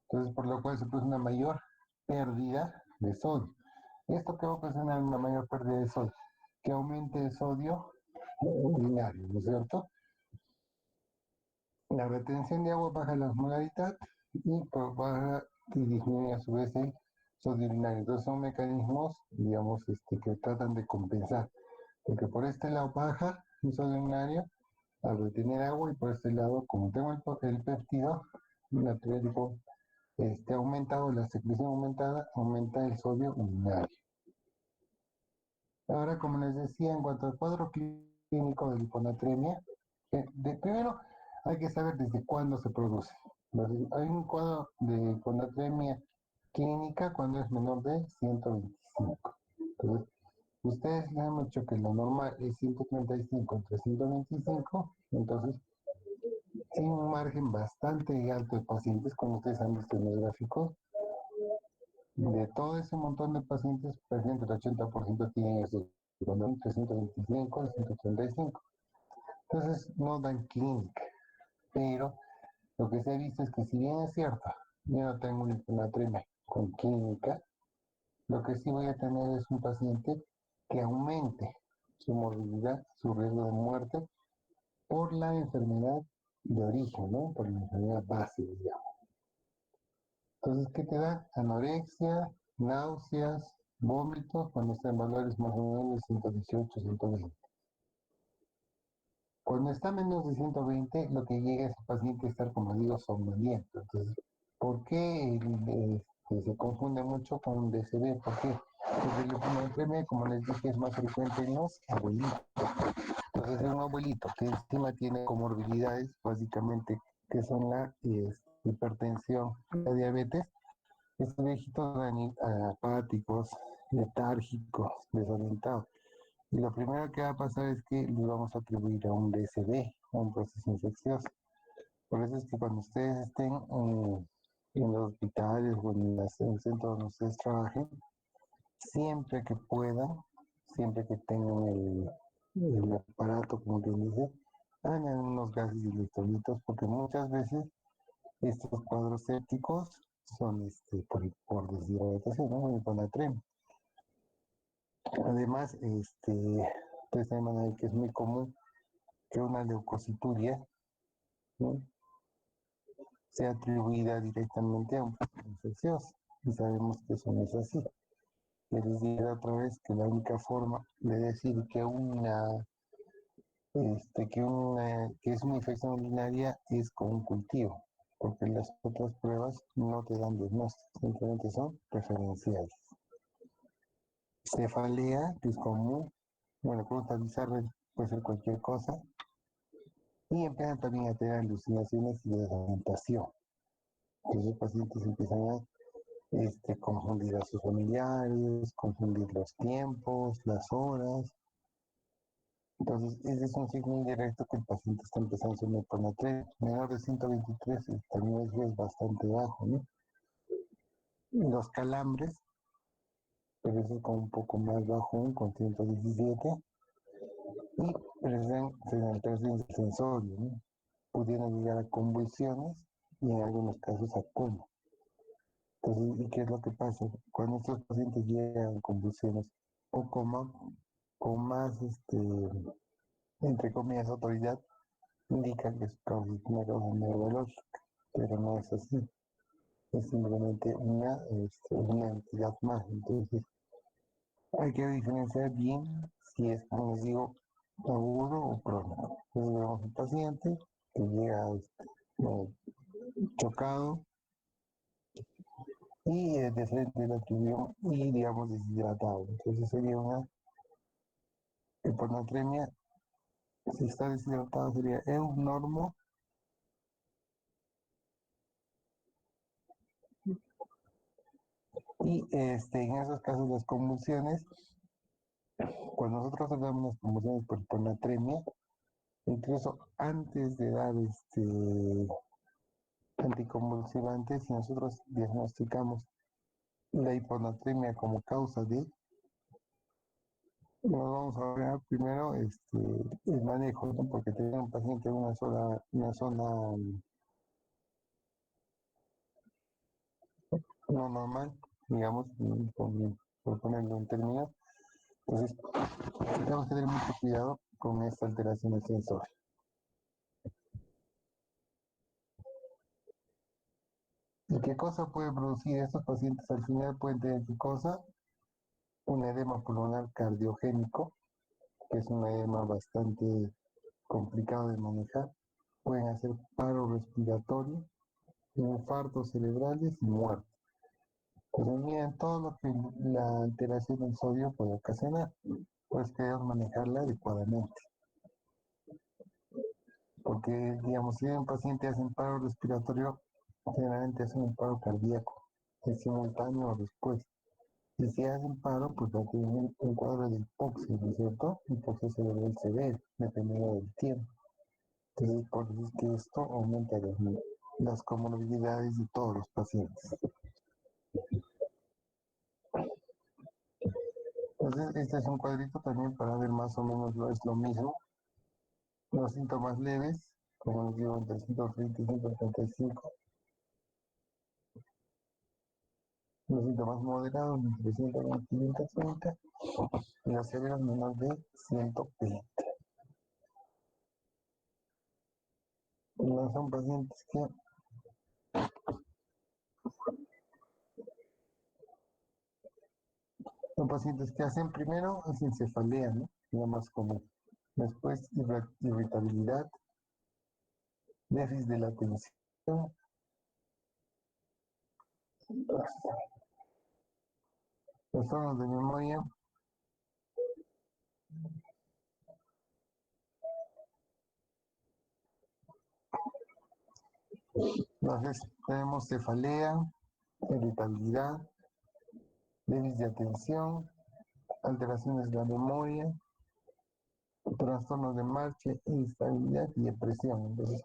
Entonces, por lo cual se produce una mayor pérdida de sodio. ¿Esto qué va a ocasionar una mayor pérdida de sodio? Que aumente el sodio urinario, ¿no es cierto? La retención de agua baja la osmolaridad y baja y disminuye a su vez el sodio urinario. Entonces son mecanismos, digamos, que tratan de compensar. Porque por este lado baja el sodio urinario al retener agua y por este lado, como tengo el péptido natriurético aumentado, la secreción aumentada, aumenta el sodio urinario. Ahora, como les decía, en cuanto al cuadro clínico de la hiponatremia, primero hay que saber desde cuándo se produce. Entonces, hay un cuadro de hiponatremia clínica cuando es menor de 125. Entonces, ustedes le han dicho que lo normal es 135 entre 125, entonces hay un margen bastante alto de pacientes, como ustedes han visto en los gráficos. De todo ese montón de pacientes, prácticamente el 80% tienen esos cuando entre 125 y 135. Entonces no dan clínica, pero lo que se ha visto es que si bien es cierto, yo no tengo una trema con clínica, lo que sí voy a tener es un paciente que aumente su morbilidad, su riesgo de muerte por la enfermedad de origen, ¿no? Por la enfermedad base, digamos. Entonces, ¿qué te da? Anorexia, náuseas, vómitos, cuando están en valores más o menos de 118, 120. Cuando está menos de 120, lo que llega a ese paciente es estar, como digo, somnoliento. Entonces, ¿por qué se confunde mucho con un DCB? ¿Por qué? Porque el enfermedad, como les dije, es más frecuente en los abuelitos. Entonces, es un abuelito que encima tiene comorbilidades, básicamente, que son la hipertensión, la diabetes. Estos viejitos van apáticos, letárgicos, desorientados. Y lo primero que va a pasar es que les vamos a atribuir a un DSD, a un proceso infeccioso. Por eso es que cuando ustedes estén en los hospitales o en el centro donde ustedes trabajen, siempre que puedan, siempre que tengan el aparato, como quien dice, hagan unos gases y electrolitos, porque muchas veces estos cuadros sépticos son por deshidratación, ¿no? Y con la trema. Además, ustedes saben ahí que es muy común que una leucocituria, ¿no?, sea atribuida directamente a un proceso infeccioso. Y sabemos que eso no es así. Y les diré otra vez que la única forma de decir que es una infección urinaria es con un cultivo, porque las otras pruebas no te dan diagnóstico, simplemente son referenciales. Cefalea, que es común, bueno, consta bizarra, puede ser cualquier cosa, y empiezan también a tener alucinaciones y desorientación. Entonces los pacientes empiezan a confundir a sus familiares, confundir los tiempos, las horas. Entonces, ese es un signo indirecto que el paciente está empezando a ser hiponatremia. Menor de 123, el nivel es bastante bajo, ¿no? Los calambres, pero eso es como un poco más bajo, con 117. Y presentan del sensorio, ¿no? Pudieran llegar a convulsiones y en algunos casos a coma. Entonces, ¿y qué es lo que pasa? Cuando estos pacientes llegan a convulsiones o coma, con más, entre comillas, autoridad, indica que es una causa neurológica, pero no es así. Es simplemente una entidad más. Entonces, hay que diferenciar bien si es, como les digo, agudo o crónico. Entonces, vemos un paciente que llega chocado y de frente la tubió y, digamos, deshidratado. Entonces, sería una hiponatremia. Si está deshidratado, sería eunormo. Y en esos casos, las convulsiones, cuando nosotros hablamos de convulsiones por hiponatremia, incluso antes de dar anticonvulsivantes, si nosotros diagnosticamos la hiponatremia como causa de, nos vamos a ver primero el manejo, ¿no? Porque tener un paciente en una zona no normal, digamos, por ponerlo en términos. Entonces, tenemos que tener mucho cuidado con esta alteración del sensor. ¿Y qué cosa puede producir estos pacientes? Al final pueden tener qué cosa? Un edema pulmonar cardiogénico, que es un edema bastante complicado de manejar. Pueden hacer paro respiratorio, infartos cerebrales y muerte. Entonces, miren todo lo que la alteración del sodio puede ocasionar. Pues queremos manejarla adecuadamente. Porque, digamos, si un paciente hace un paro respiratorio, generalmente hace un paro cardíaco, es simultáneo o después. Y si hacen paro, pues va a tener un cuadro de hipoxia, ¿no es cierto? Hipoxia cerebral severa, dependiendo del tiempo. Entonces, por eso es que esto aumenta las comorbilidades de todos los pacientes. Entonces, este es un cuadrito también para ver más o menos es lo mismo. Los síntomas leves, como les digo, entre 130 y 135. Los síntomas moderados, entre 120 y 130. Y los severos, menos de 120. No son pacientes que Son pacientes que hacen primero hacen cefalea, ¿no? Lo más común. Después irritabilidad, déficit de la atención, trastornos de memoria, entonces tenemos cefalea, irritabilidad, déficit de atención, alteraciones de la memoria, trastornos de marcha, instabilidad y depresión. Entonces,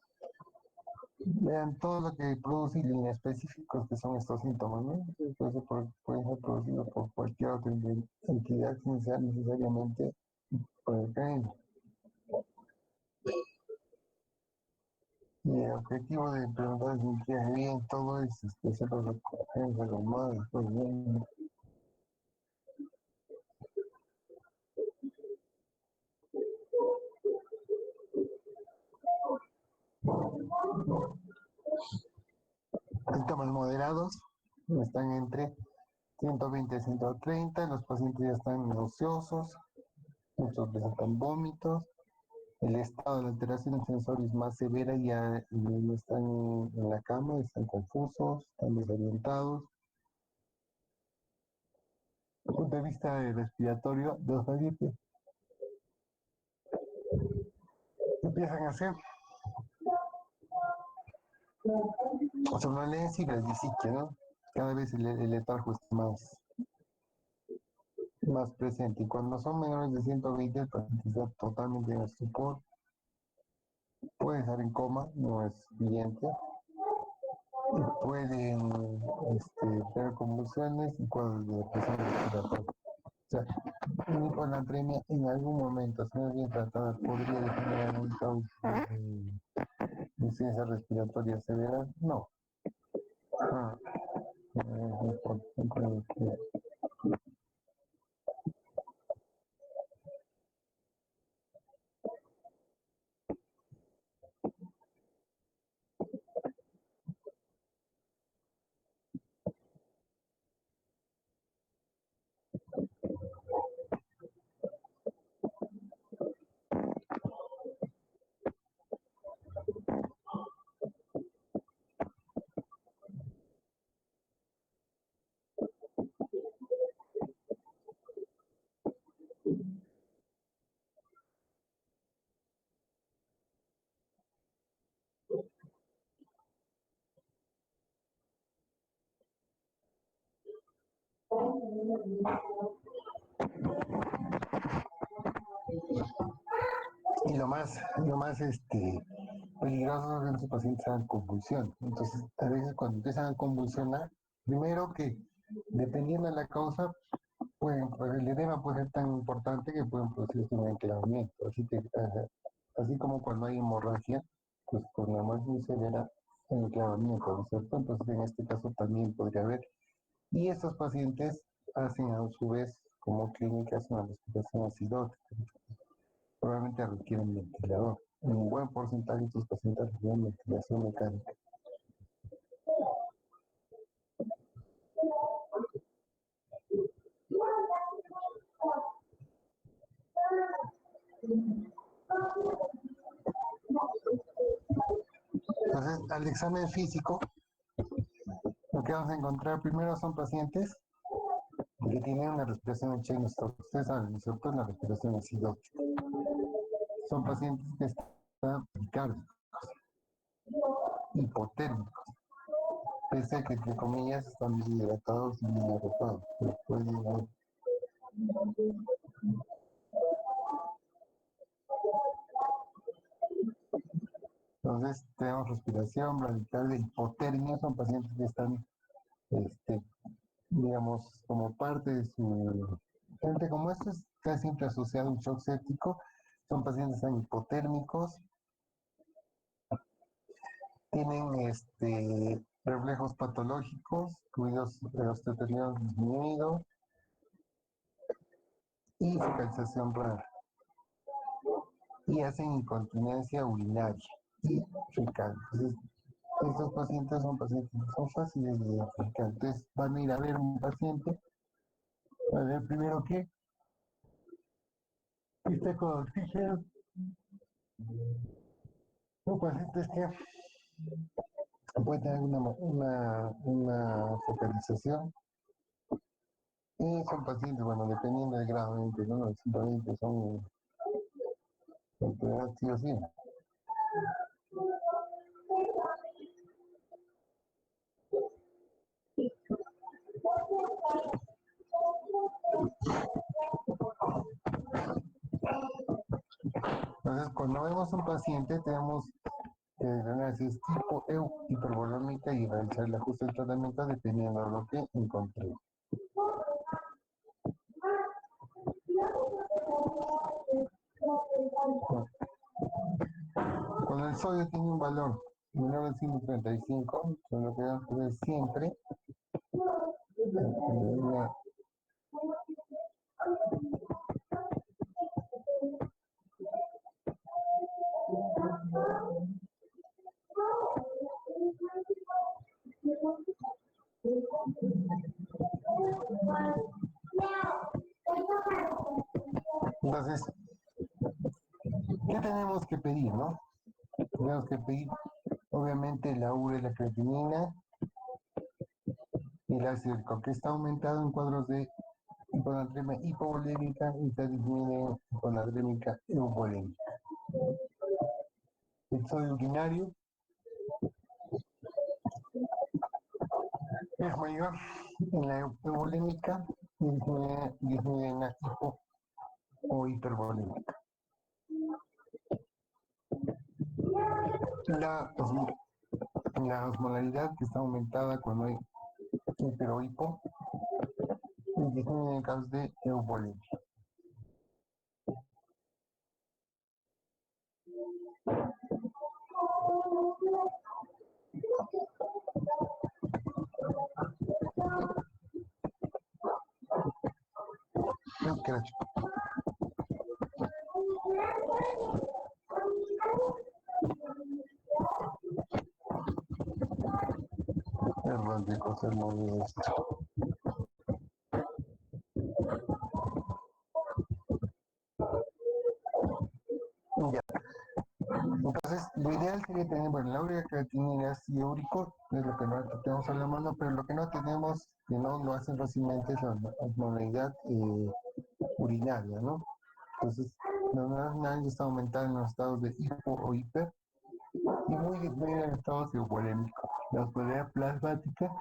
vean todo lo que produce y inespecíficos que son estos síntomas, ¿no? Entonces, pueden ser producidos por cualquier otra entidad sin ser necesariamente por el cráneo. Y el objetivo de preguntar si entiende bien todo es hacerlo recoger, retomar, después bien. Síntomas moderados están entre 120 y 130, los pacientes ya están nauseosos, muchos presentan vómitos, el estado de la alteración sensoria es más severa, ya no están en la cama, están confusos, están desorientados. Desde el punto de vista respiratorio, los pacientes empiezan a hacer somnolencia y bradiquicia, ¿no? Cada vez el letargo está más presente. Y cuando son menores de 120, el paciente está totalmente en estupor, puede estar en coma, no es evidente, pueden tener convulsiones y cuadros de depresión respiratoria. O sea, una hiponatremia en algún momento, si no es bien tratada, podría degenerar un causa de insuficiencia respiratoria severa. No. Ah, y lo más peligroso es que los pacientes hagan convulsión. Entonces, a veces cuando empiezan a convulsionar, primero que dependiendo de la causa, el edema puede ser tan importante que pueden producirse un enclavamiento. Así como cuando hay hemorragia, pues con la más muy severa enclavamiento, ¿no es cierto? Entonces, en este caso también podría haber. Y estos pacientes hacen a su vez como clínicas una respiración acidótica. Probablemente requieren ventilador. Un buen porcentaje de estos pacientes requieren ventilación mecánica. Entonces, al examen físico, lo que vamos a encontrar primero son pacientes que tienen una respiración en Cheyne-Stokes. Ustedes saben, ¿no es cierto? La respiración acidótica. Son pacientes que están picáricos, hipotérmicos, pese a que, entre comillas, están deshidratados y bien arropados. Entonces, tenemos respiración, bradicardia, hipotermia, son pacientes que están, digamos, como parte de su Gente como esto es casi siempre asociado a un shock séptico. Son pacientes tan hipotérmicos, tienen reflejos patológicos, incluidos los deterioros disminuidos y focalización rara. Y hacen incontinencia urinaria y fecal. Entonces, estos pacientes son pacientes que son fáciles de identificar. Entonces, van a ir a ver un paciente, a ver primero que está con oxígeno, un paciente que puede tener una focalización. Y son pacientes, bueno, dependiendo del grado, ¿no? Simplemente son enfermedad sí o sí. Entonces, cuando vemos un paciente, tenemos que determinar si es tipo hipervolémica y realizar el ajuste del tratamiento dependiendo de lo que encontré. Cuando el sodio tiene un valor menor de 135, lo que vamos a hacer siempre una entonces, ¿qué tenemos que pedir, no? Tenemos que pedir, obviamente, la urea y la creatinina y el ácido úrico, que está aumentado en cuadros de hiponatremia hipovolémica y está disminuido en hiponatremia euvolémica. El sodio urinario es mayor en la euvolémica y disminuye en la hipo o hipervolémica. La osmolaridad que está aumentada cuando hay hiperohipo y disminuye en casos de euvolemia. Perdón, chicos, se me olvidó esto. Ya. Entonces, lo ideal sería tener, bueno, la urea, creatinina y ácido úrico, es lo que no tenemos a la mano, pero lo que no tenemos, que no lo hacen fácilmente, es la osmolaridad urinaria, ¿no? Entonces, la osmolaridad está aumentada en los estados de hipo o hiper y muy disminuida en estados euvolémicos. La osmolaridad plasmática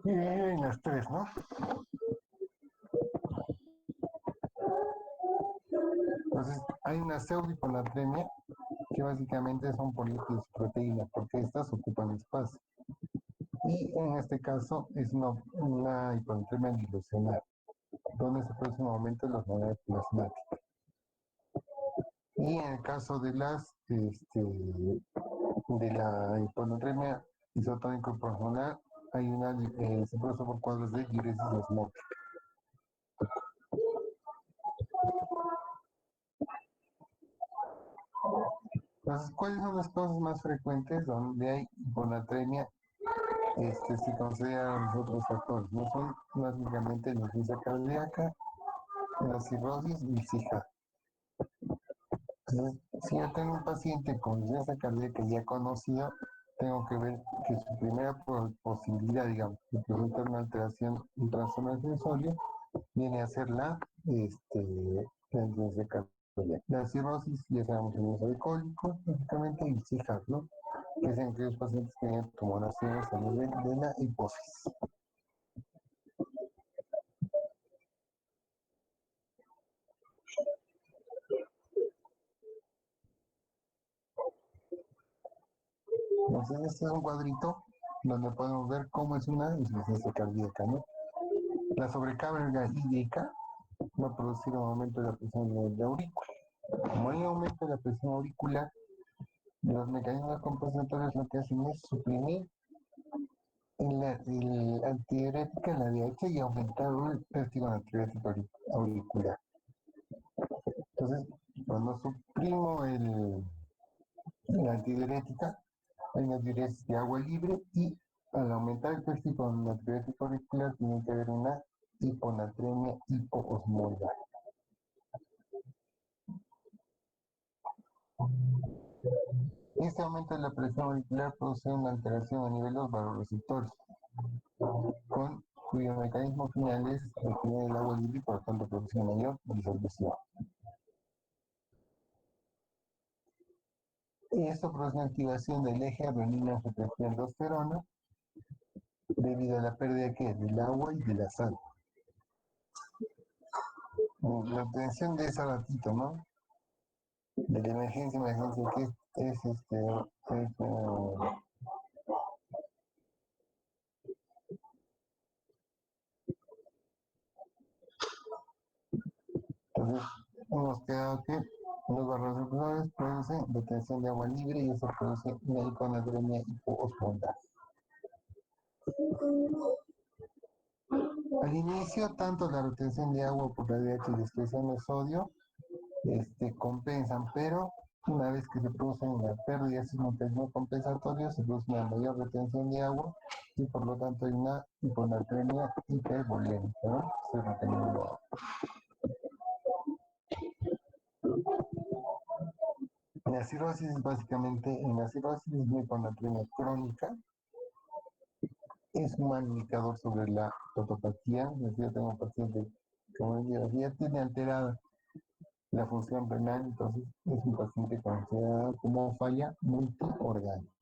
dividida en las tres, ¿no? Entonces, hay una pseudohiponatremia que básicamente son proteínas, porque estas ocupan espacio. Y en este caso es una hiponatremia dilucional, donde se produce un aumento de la osmolaridad plasmática. Y en el caso de de la hiponatremia isotónico proximal, se produce por cuadros de diuresis osmótica. Entonces, ¿cuáles son las causas más frecuentes donde hay hiponatremia? Se consideran los otros factores, no son básicamente la insuficiencia cardíaca, la cirrosis y el SIHA. Entonces, si yo tengo un paciente con insuficiencia cardíaca ya conocido, tengo que ver que su primera posibilidad, digamos, de presentar una alteración, un trastorno del sodio, viene a ser la insuficiencia cardíaca. La cirrosis, ya sabemos, en los alcohólicos, básicamente, y el SIHA, ¿no? Que es en aquellos pacientes que tienen tumoraciones a nivel de la hipófisis. Entonces, este es un cuadrito donde podemos ver cómo es una insuficiencia cardíaca, ¿no? La sobrecarga hídrica va a producir un aumento de la presión de la aurícula. Como hay aumento de la presión auricular, los mecanismos compensatorios lo que hacen es suprimir el antidiurético en la DH y aumentar el vértigo antidiurético auricular. Entonces, cuando suprimo la antidiurética, hay una diuresis de agua libre y al aumentar el vértigo antidiurético auricular tiene que haber una hiponatremia hipoosmolar. Este aumento de la presión auricular produce una alteración a nivel de los vasoreceptores, cuyo mecanismo final es retirar el agua libre y por lo tanto producir mayor disolución. Y esto produce una activación del eje adrenina-angiotensina-aldosterona debido a la pérdida del agua y de la sal. La obtención de ese ratito, ¿no? De la emergencia que es entonces hemos quedado que los vasoreceptores producen retención de agua libre y eso produce una hiponatremia hipoosmolar. Al inicio, tanto la retención de agua por la DH y la excreción de sodio compensan, pero una vez que se producen las pérdidas de mecanismos compensatorios, se produce una mayor retención de agua y por lo tanto hay una hiponatremia hipervolémica, ¿no? Se retiene el agua. La cirrosis, básicamente, en la cirrosis es una hiponatremia crónica, es un mal indicador sobre la fotopatía. Yo tengo un paciente que ya tiene alterada la función renal, entonces es un paciente considerado como falla multiorgánica.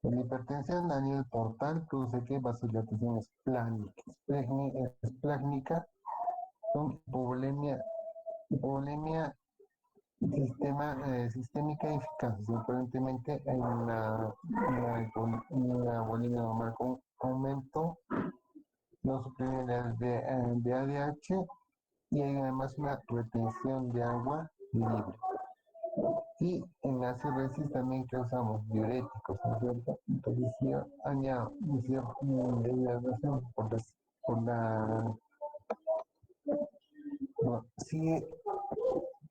La hipertensión a nivel portal produce que vasodilatación esplácnica con hipovolemia sistémica eficaz. Aparentemente hay una volemia normal con aumento, no suprime de ADH y hay además una retención de agua libre. Y en la cirrosis también causamos diuréticos, ¿no es cierto? Entonces yo añado hidratación por la bueno, sigue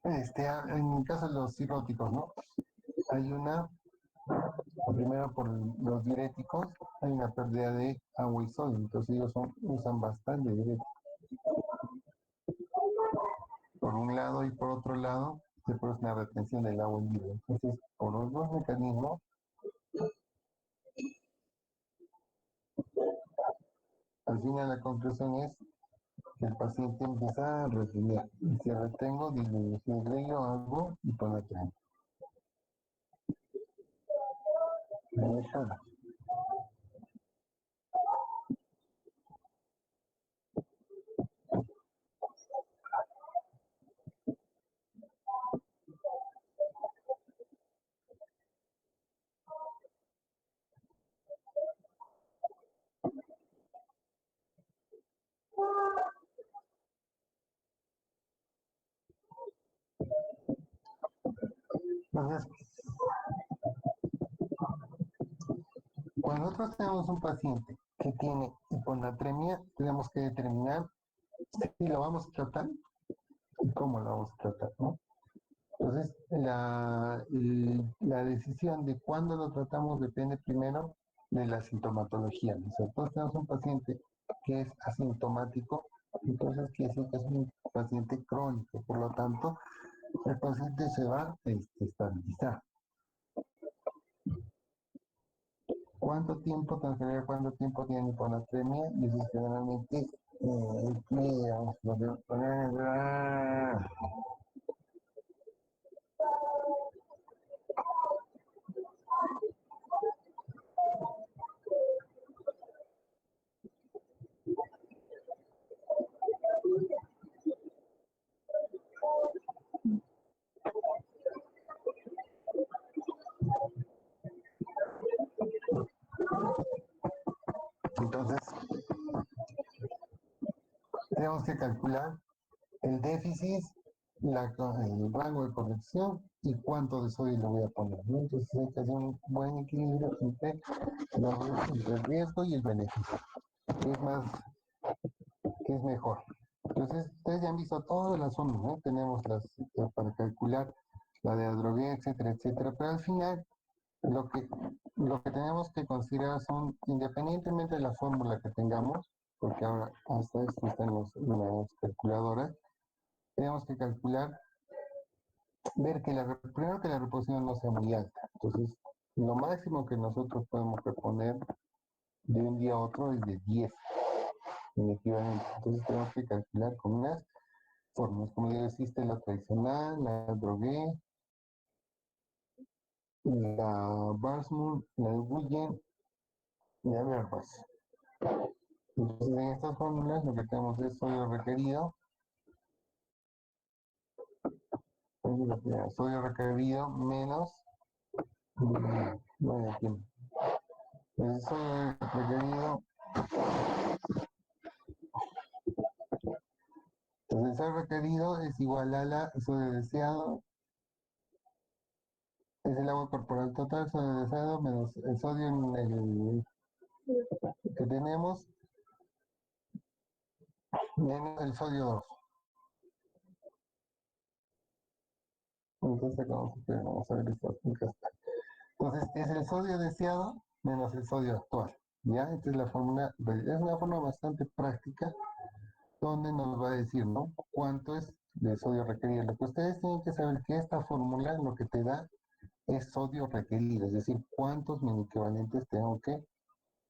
en el caso de los cirróticos, ¿no? Hay primero por los diuréticos, hay una pérdida de agua y sodio, entonces ellos usan bastante diuréticos. Por un lado y por otro lado, se produce una retención del agua libre. Entonces, por los dos mecanismos, al final la conclusión es que el paciente empieza a retener. Y si retengo, disminución de ello, hago hiponatremia. Entonces, cuando nosotros tenemos un paciente que tiene hiponatremia, tenemos que determinar si lo vamos a tratar y cómo lo vamos a tratar, ¿no? Entonces, la decisión de cuándo lo tratamos depende primero de la sintomatología. ¿No? Entonces, tenemos un paciente que es asintomático, entonces quiere decir que es un paciente crónico, por lo tanto, el paciente se va a estabilizar. ¿Cuánto tiempo transferir? ¿Cuánto tiempo tiene hiponatremia? Y eso es generalmente vamos a poner, tenemos que calcular el déficit, el rango de corrección y cuánto de sodio le voy a poner, ¿no? Entonces hay que hacer un buen equilibrio entre el riesgo y el beneficio. ¿Qué es más, qué es mejor? Entonces, ustedes ya han visto todas las formas, ¿no? Tenemos para calcular la de Adrogué, etcétera, etcétera, pero al final lo que, lo que tenemos que considerar son, independientemente de la fórmula que tengamos, porque ahora hasta esto están las calculadoras, tenemos que calcular, ver que primero que la reposición no sea muy alta. Entonces, lo máximo que nosotros podemos reponer de un día a otro es de 10 en equivalente. Entonces, tenemos que calcular con unas formas. Como ya existe la tradicional, la drogué, la Barsmoon, la Bullen y la Verbas. Entonces, en estas fórmulas lo que tenemos es sodio requerido, sodio requerido menos, bueno, aquí, el sodio requerido, entonces el sodio requerido es igual a la sodio deseado, es el agua corporal total, sodio deseado menos el sodio que tenemos, menos el sodio 2. Entonces, vamos a ver esta aplicación. Entonces, es el sodio deseado menos el sodio actual. ¿Ya? Esta es la fórmula, es una forma bastante práctica donde nos va a decir, ¿no? Cuánto es de sodio requerido. Lo que ustedes tienen que saber que esta fórmula lo que te da es sodio requerido, es decir, cuántos mini-equivalentes tengo que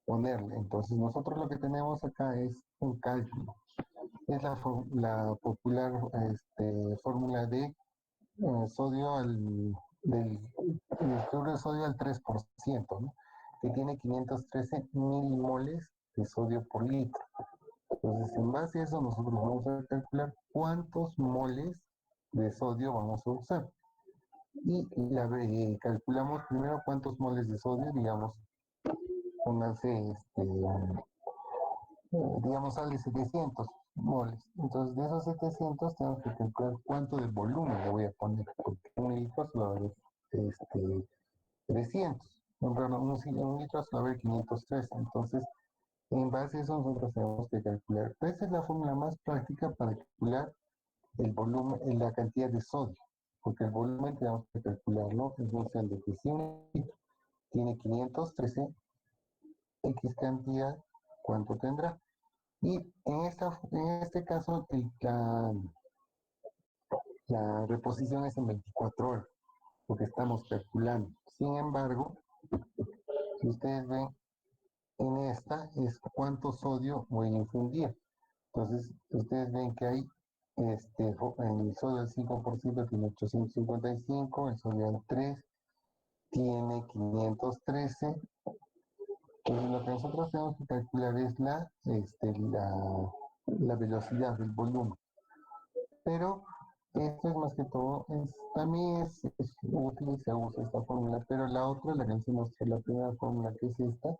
ponerle. Entonces, nosotros lo que tenemos acá es un cálculo. Es la popular fórmula de sodio del cloruro de sodio al 3%, ¿no? Que tiene 513 milimoles de sodio por litro. Entonces, en base a eso, nosotros vamos a calcular cuántos moles de sodio vamos a usar. Y calculamos primero cuántos moles de sodio, digamos, pónganse, digamos, sale 700 moles. Entonces, de esos 700 tenemos que calcular cuánto de volumen le voy a poner, porque un litro solo va a haber 300. Un litro solo va a haber 513. Entonces, en base a eso, nosotros tenemos que calcular. Esa es la fórmula más práctica para calcular el volumen, la cantidad de sodio, porque el volumen tenemos que calcularlo en función de que si un litro tiene 513, X cantidad, ¿cuánto tendrá? Y en este caso, la reposición es en 24 horas, porque estamos calculando. Sin embargo, si ustedes ven, en esta es cuánto sodio voy a infundir. Entonces, ustedes ven que hay el sodio al 5% tiene 855, el sodio al 3 tiene 513. Entonces, lo que nosotros tenemos que calcular es la velocidad del volumen. Pero esto es más que todo, también es útil y se usa esta fórmula, pero la otra, la que nos muestra la primera fórmula, que es esta,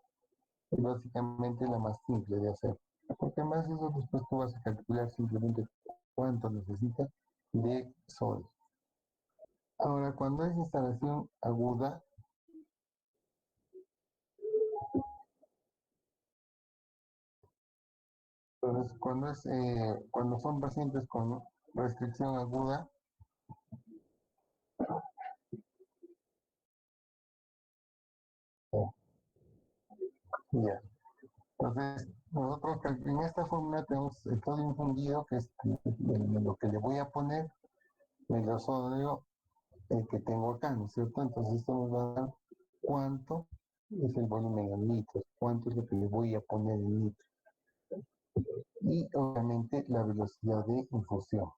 es básicamente la más simple de hacer. Porque además eso después tú vas a calcular simplemente cuánto necesitas de sodio. Ahora, cuando es instalación aguda, entonces cuando son pacientes con restricción aguda, ya. Entonces, nosotros en esta fórmula tenemos el sodio infundido, que es lo que le voy a poner, el sodio que tengo acá, ¿no es cierto? Entonces, esto nos va a dar cuánto es el volumen en litros, cuánto es lo que le voy a poner en litros. Y obviamente la velocidad de infusión.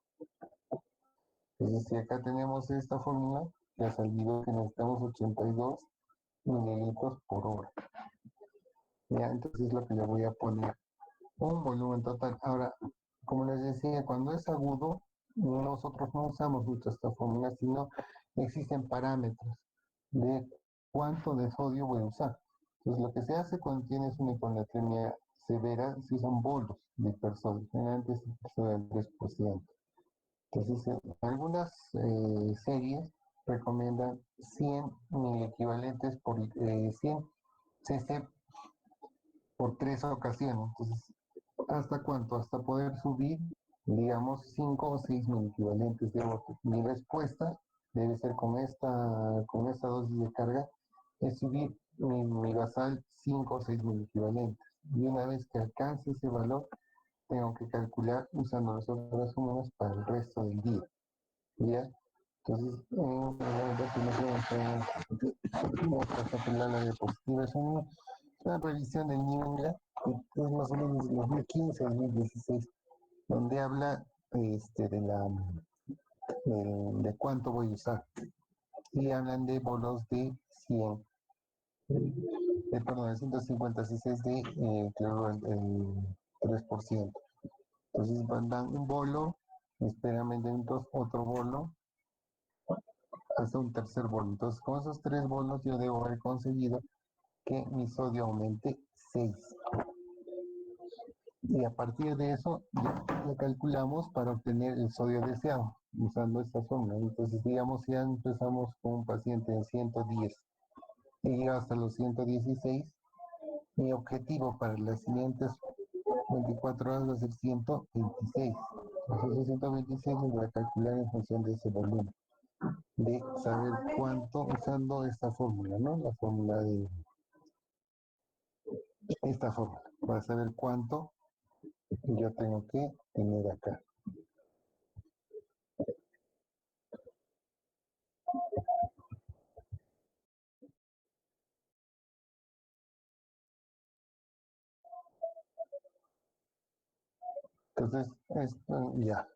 Entonces, si acá tenemos esta fórmula, ya ha salido que necesitamos 82 mililitros por hora. Ya, entonces lo que le voy a poner un volumen total. Ahora, como les decía, cuando es agudo, nosotros no usamos mucho esta fórmula, sino existen parámetros de cuánto de sodio voy a usar. Entonces, lo que se hace cuando tienes una hiponatremia severa se usan bolos de hipersodio, generalmente es hipersodio del 3%. Entonces, algunas series recomiendan 100 equivalentes por 100 cc por 3 ocasiones. Entonces, ¿hasta cuánto? Hasta poder subir, digamos, 5 o 6 equivalentes de bote. Mi respuesta debe ser con esta dosis de carga, es subir mi basal 5 o 6 equivalentes. Y una vez que alcance ese valor, tengo que calcular usando las otras fórmulas para el resto del día. ¿Ya? Entonces, la definición la diapositiva es una revisión del NIMEA, que es más o menos de 2015-2016, donde habla de cuánto voy a usar. Y hablan de bolos de 100, perdón, de 150 cc de cloruro el 3%. Entonces dan un bolo, esperan 20 minutos, otro bolo, hasta un tercer bolo. Entonces, con esos 3 bolos yo debo haber conseguido que mi sodio aumente 6. Y a partir de eso ya lo calculamos para obtener el sodio deseado usando esta fórmula. Entonces, digamos, ya empezamos con un paciente en 110 y llega hasta los 116. Mi objetivo para las siguientes 24 horas va a ser 126. Entonces, esos 126 los voy a calcular en función de ese volumen, de saber cuánto usando esta fórmula, ¿no? La fórmula de esta fórmula, para saber cuánto yo tengo que tener acá. Entonces, esto ya.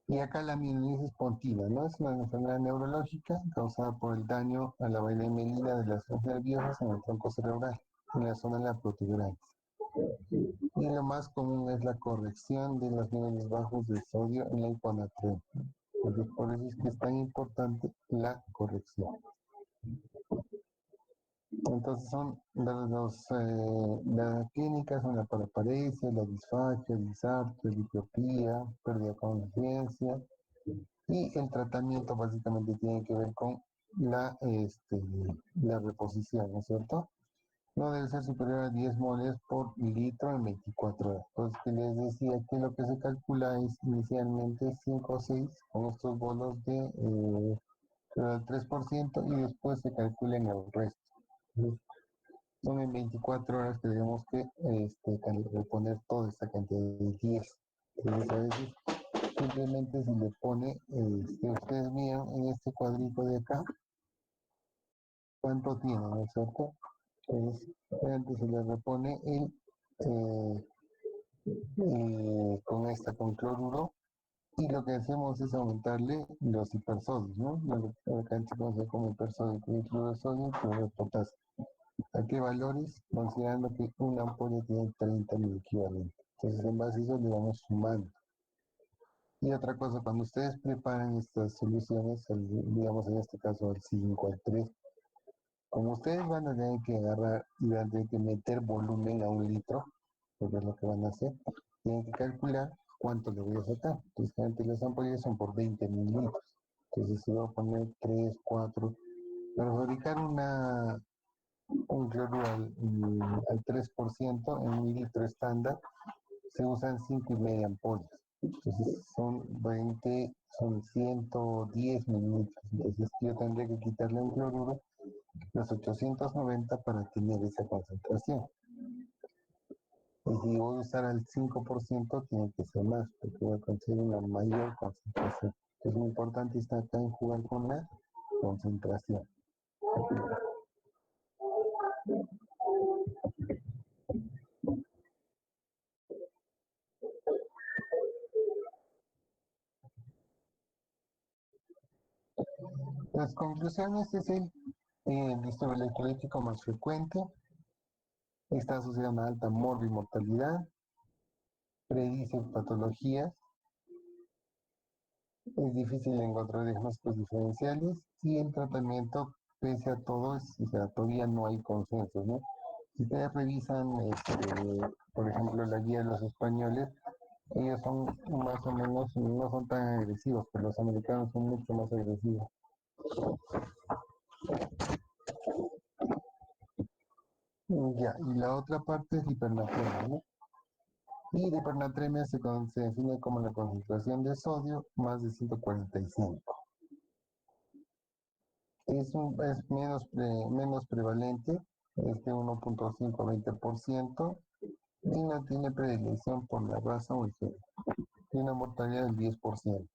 Y acá la mielitis pontina, ¿no? Es una enfermedad neurológica causada por el daño a la vaina melina de las zonas nerviosas en el tronco cerebral, en la zona de la protuberancia. Y lo más común es la corrección de los niveles bajos de sodio en la hiponatremia. Entonces, por eso es que es tan importante la corrección. Entonces son las clínicas, son la paraparesia, la disfagia, el disartro, la diplopía, pérdida de conciencia, y el tratamiento básicamente tiene que ver con la reposición, ¿no es cierto? No debe ser superior a 10 moles por litro en 24 horas. Entonces, que les decía que lo que se calcula es inicialmente 5 o 6 con estos bonos del 3% y después se calcula en el resto. Entonces, son en 24 horas que tenemos que reponer toda esta cantidad de 10. Entonces, a veces simplemente se le pone, ustedes miran en este cuadrito de acá, cuánto tiene, ¿no es cierto? Entonces, antes se le repone con cloruro, y lo que hacemos es aumentarle los hipersodios, ¿no? Lo que antes se conoce como hipersodio, cloruro de sodio, cloruro de potasio. ¿A qué valores? Considerando que una ampolla tiene 30 mil equivalentes. Entonces, en base a eso le vamos sumando. Y otra cosa, cuando ustedes preparan estas soluciones, digamos en este caso al 5, al 3, como ustedes van a tener que agarrar y van a tener que meter volumen a un litro, porque es lo que van a hacer, tienen que calcular cuánto le voy a sacar. Entonces, generalmente las ampollas son por 20 mililitros. Entonces, si voy a poner 3, 4, para fabricar un cloruro al 3% en un litro estándar, se usan 5,5 ampollas. Entonces son 110 mililitros. Entonces yo tendría que quitarle un cloruro los 890 para tener esa concentración. Y si voy a usar al 5%, tiene que ser más, porque voy a conseguir una mayor concentración. Es muy importante estar acá en jugar con la concentración. Las conclusiones es el distro electrolítico más frecuente, está asociado a una alta morbimortalidad, predice patologías, es difícil encontrar diagnósticos diferenciales y el tratamiento, pese a todo, o sea, todavía no hay consenso, ¿no? Si ustedes revisan, por ejemplo, la guía de los españoles, ellos son más o menos, no son tan agresivos, pero los americanos son mucho más agresivos. Ya, y la otra parte es la hipernatremia, ¿no? Y la hipernatremia se define como la concentración de sodio más de 145. Es menos prevalente, es de 1.5 a 20%, y no tiene predilección por la raza o el género. Tiene una mortalidad del 10%.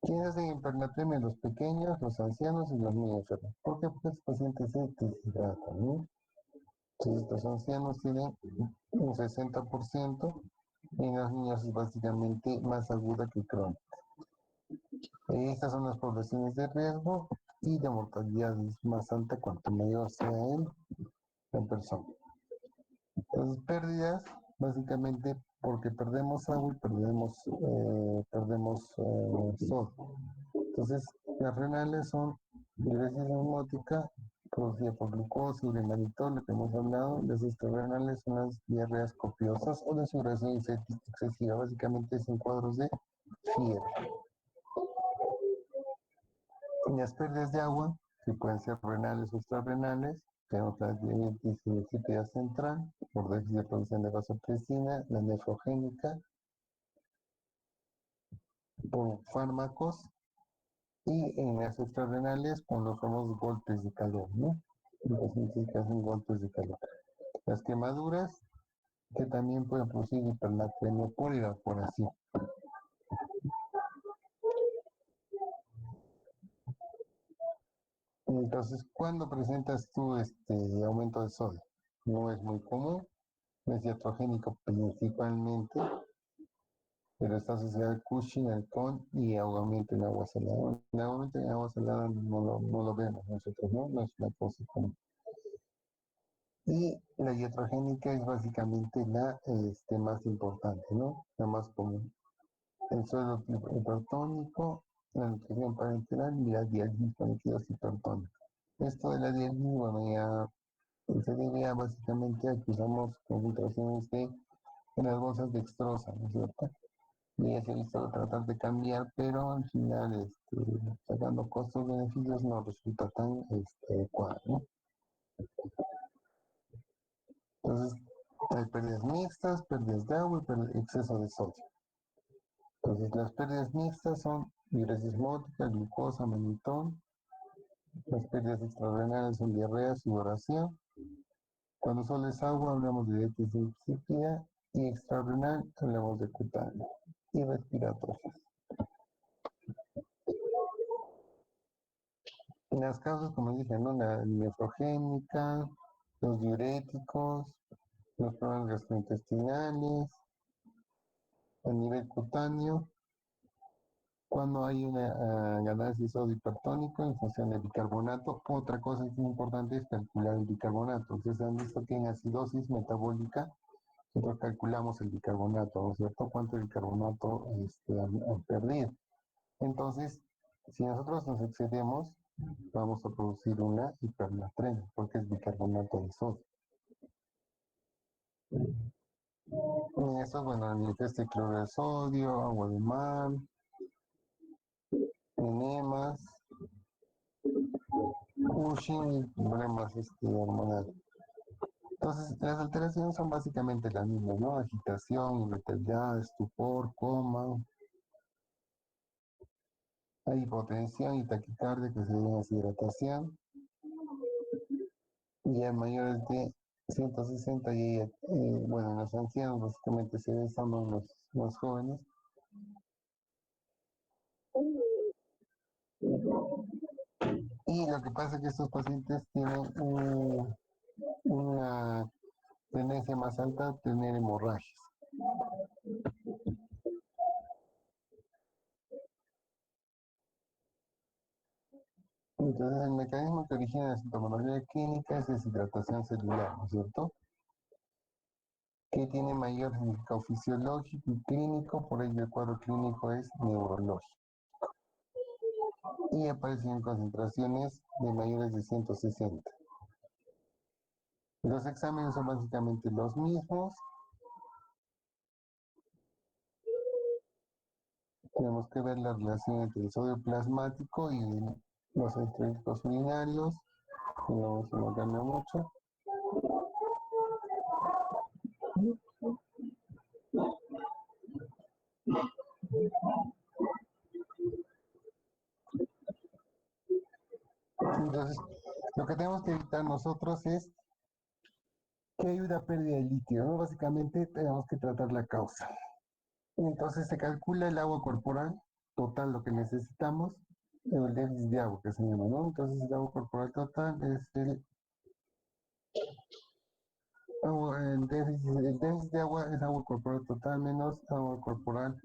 ¿Quiénes hacen hipernatremia? Los pequeños, los ancianos y los niños enfermos. ¿Por qué? Porque estos pacientes se deshidratan, ¿no? Entonces, estos ancianos tienen un 60% y los niños es básicamente más aguda que crónica. Estas son las poblaciones de riesgo y la mortalidad es más alta cuanto mayor sea la persona. Entonces, pérdidas, básicamente porque perdemos agua y perdemos sodio. Entonces, las renales son diuresis osmótica producida por glucosa, uremanitol, lo que hemos hablado. Las extrarrenales son las diarreas copiosas o la sudoración excesiva, básicamente es en cuadros de fiebre. Las pérdidas de agua, que pueden ser renales o extrarrenales, tenemos la diabetes insípida central, por déficit de producción de vasopresina, la nefrogénica, por fármacos, y en las extrarrenales con los famosos golpes de calor, ¿no? Los pacientes que hacen golpes de calor. Las quemaduras, que también pueden producir hipernatremia por evaporación. Entonces, ¿cuándo presentas tú aumento de sodio? No es muy común, es iatrogénico principalmente, pero está asociado al Cushing, al CON y ahogamiento en agua salada. El ahogamiento en agua salada no lo vemos nosotros, ¿no? No es una cosa común. Y la iatrogénica es básicamente la más importante, ¿no? La más común. El suelo hipertónico, la nutrición parenteral y la diálisis con líquidos hipertónicos. Esto de la diálisis, bueno, ya se debe básicamente a que usamos concentraciones en las bolsas dextrosa, ¿no es cierto? Y ya se ha visto tratar de cambiar, pero al final, sacando costos-beneficios, no resulta tan adecuado, ¿no? Entonces, hay pérdidas mixtas, pérdidas de agua y exceso de sodio. Entonces, las pérdidas mixtas son diuresis osmótica, glucosa, mannitol. Las pérdidas extrarrenales son diarrea, sudoración. Cuando solo es agua, hablamos de diabetes insípida, y extrarrenal, hablamos de cutánea y respiratoria. En las causas, como dije, ¿no? La nefrogénica, los diuréticos, los problemas gastrointestinales, a nivel cutáneo, cuando hay una ganancia de sodio hipertónico en función del bicarbonato. Otra cosa que es muy importante es calcular el bicarbonato. Ustedes han visto que en acidosis metabólica nosotros calculamos el bicarbonato, ¿no es cierto? ¿Cuánto bicarbonato han perdido? Entonces, si nosotros nos excedemos, vamos a producir una hipernatremia, porque es bicarbonato de sodio. Y eso, bueno, manifiesta cloruro de sodio, agua de mar, enemas, Cushing y problemas hormonales. Entonces, las alteraciones son básicamente las mismas, ¿no? Agitación, irritabilidad, estupor, coma, hay hipotensión y taquicardia que se debe a deshidratación. Y a mayores de 160, bueno, los ancianos básicamente se ven son los más jóvenes. Y lo que pasa es que estos pacientes tienen una tendencia más alta a tener hemorragias. Entonces, el mecanismo que origina la sintomatología clínica es deshidratación celular, ¿no es cierto? Que tiene mayor significado fisiológico y clínico, por ello el cuadro clínico es neurológico. Y aparecen en concentraciones de mayores de 160. Los exámenes son básicamente los mismos. Tenemos que ver la relación entre el sodio plasmático y los electrolitos urinarios. No se nos cambia mucho. Entonces, lo que tenemos que evitar nosotros es que hay una pérdida de líquido, ¿no? Básicamente tenemos que tratar la causa. Entonces se calcula el agua corporal total, lo que necesitamos, el déficit de agua que se llama, ¿no? Entonces el agua corporal total es el déficit de agua es agua corporal total menos agua corporal.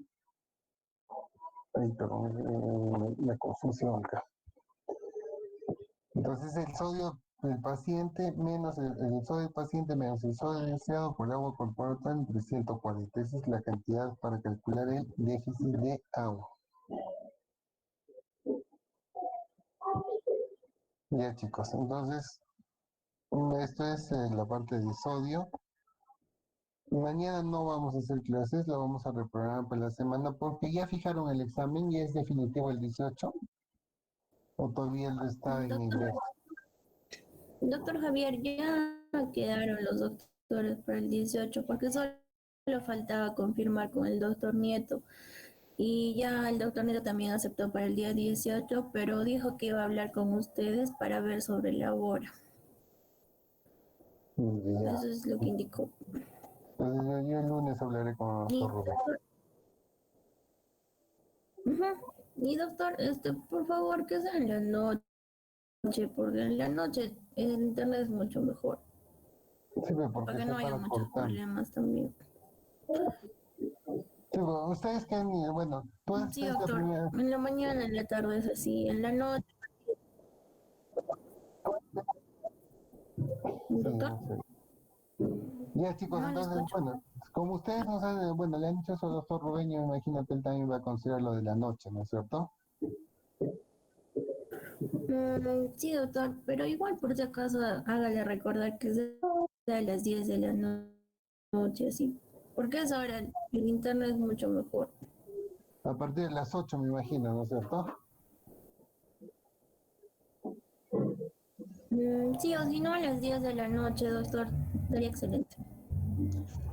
Ay, perdón, la confusión acá. Entonces el sodio del paciente menos el sodio del paciente menos el sodio deseado por agua corporal total entre 140. Esa es la cantidad para calcular el déficit de agua. Ya chicos, entonces esto es la parte de sodio. Mañana no vamos a hacer clases, lo vamos a reprogramar para la semana porque ya fijaron el examen y es definitivo el 18 o todavía lo está en inglés. Doctor Javier, ya quedaron los doctores para el 18 porque solo faltaba confirmar con el doctor Nieto. Y ya el doctor Nieto también aceptó para el día 18, pero dijo que iba a hablar con ustedes para ver sobre la hora. Ya. Eso es lo que indicó. Entonces yo el lunes hablaré con el Y, doctor Rubén. y doctor, por favor, que sea en la noche, porque en la noche el internet es mucho mejor, Sí, pero porque para que se no haya para muchos cortando. problemas también. Sí, pero ustedes que, bueno, tú Sí, es la doctor, primera. en la mañana, en la tarde es así, en la noche, Sí, doctor, no sé. Ya chicos, no le entonces, escucho. bueno, como ustedes no saben, bueno, le han dicho eso al doctor Rubén, yo me imagino que él también va a considerar lo de la noche, ¿no es cierto? Sí, doctor, pero igual por si acaso hágale recordar que sea a las 10 de la noche, así, porque a esa hora el internet es mucho mejor. A partir de las 8 me imagino, ¿no es cierto? Sí, o si no a las 10 de la noche, doctor, estaría excelente.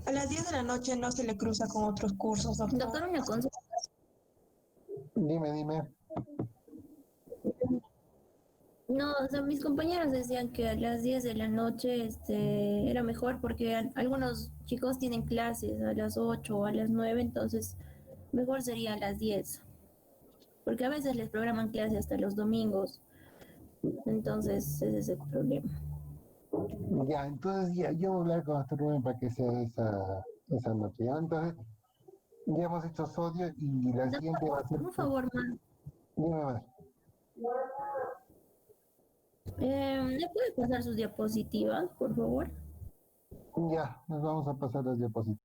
A las 10 de la noche no se le cruza con otros cursos, doctor. Doctor, una consulta. Dime. No, o sea, mis compañeros decían que a las 10 de la noche era mejor porque algunos chicos tienen clases a las 8 o a las 9, entonces mejor sería a las 10, porque a veces les programan clases hasta los domingos, entonces ese es el problema. Ya, entonces ya, yo voy a hablar con el doctor Rubén para que sea esa noche, ¿ya? Entonces, ya hemos hecho sodio y la siguiente va a ser, Por favor, man, dime más. ¿le puede pasar sus diapositivas, por favor? Ya, nos vamos a pasar las diapositivas.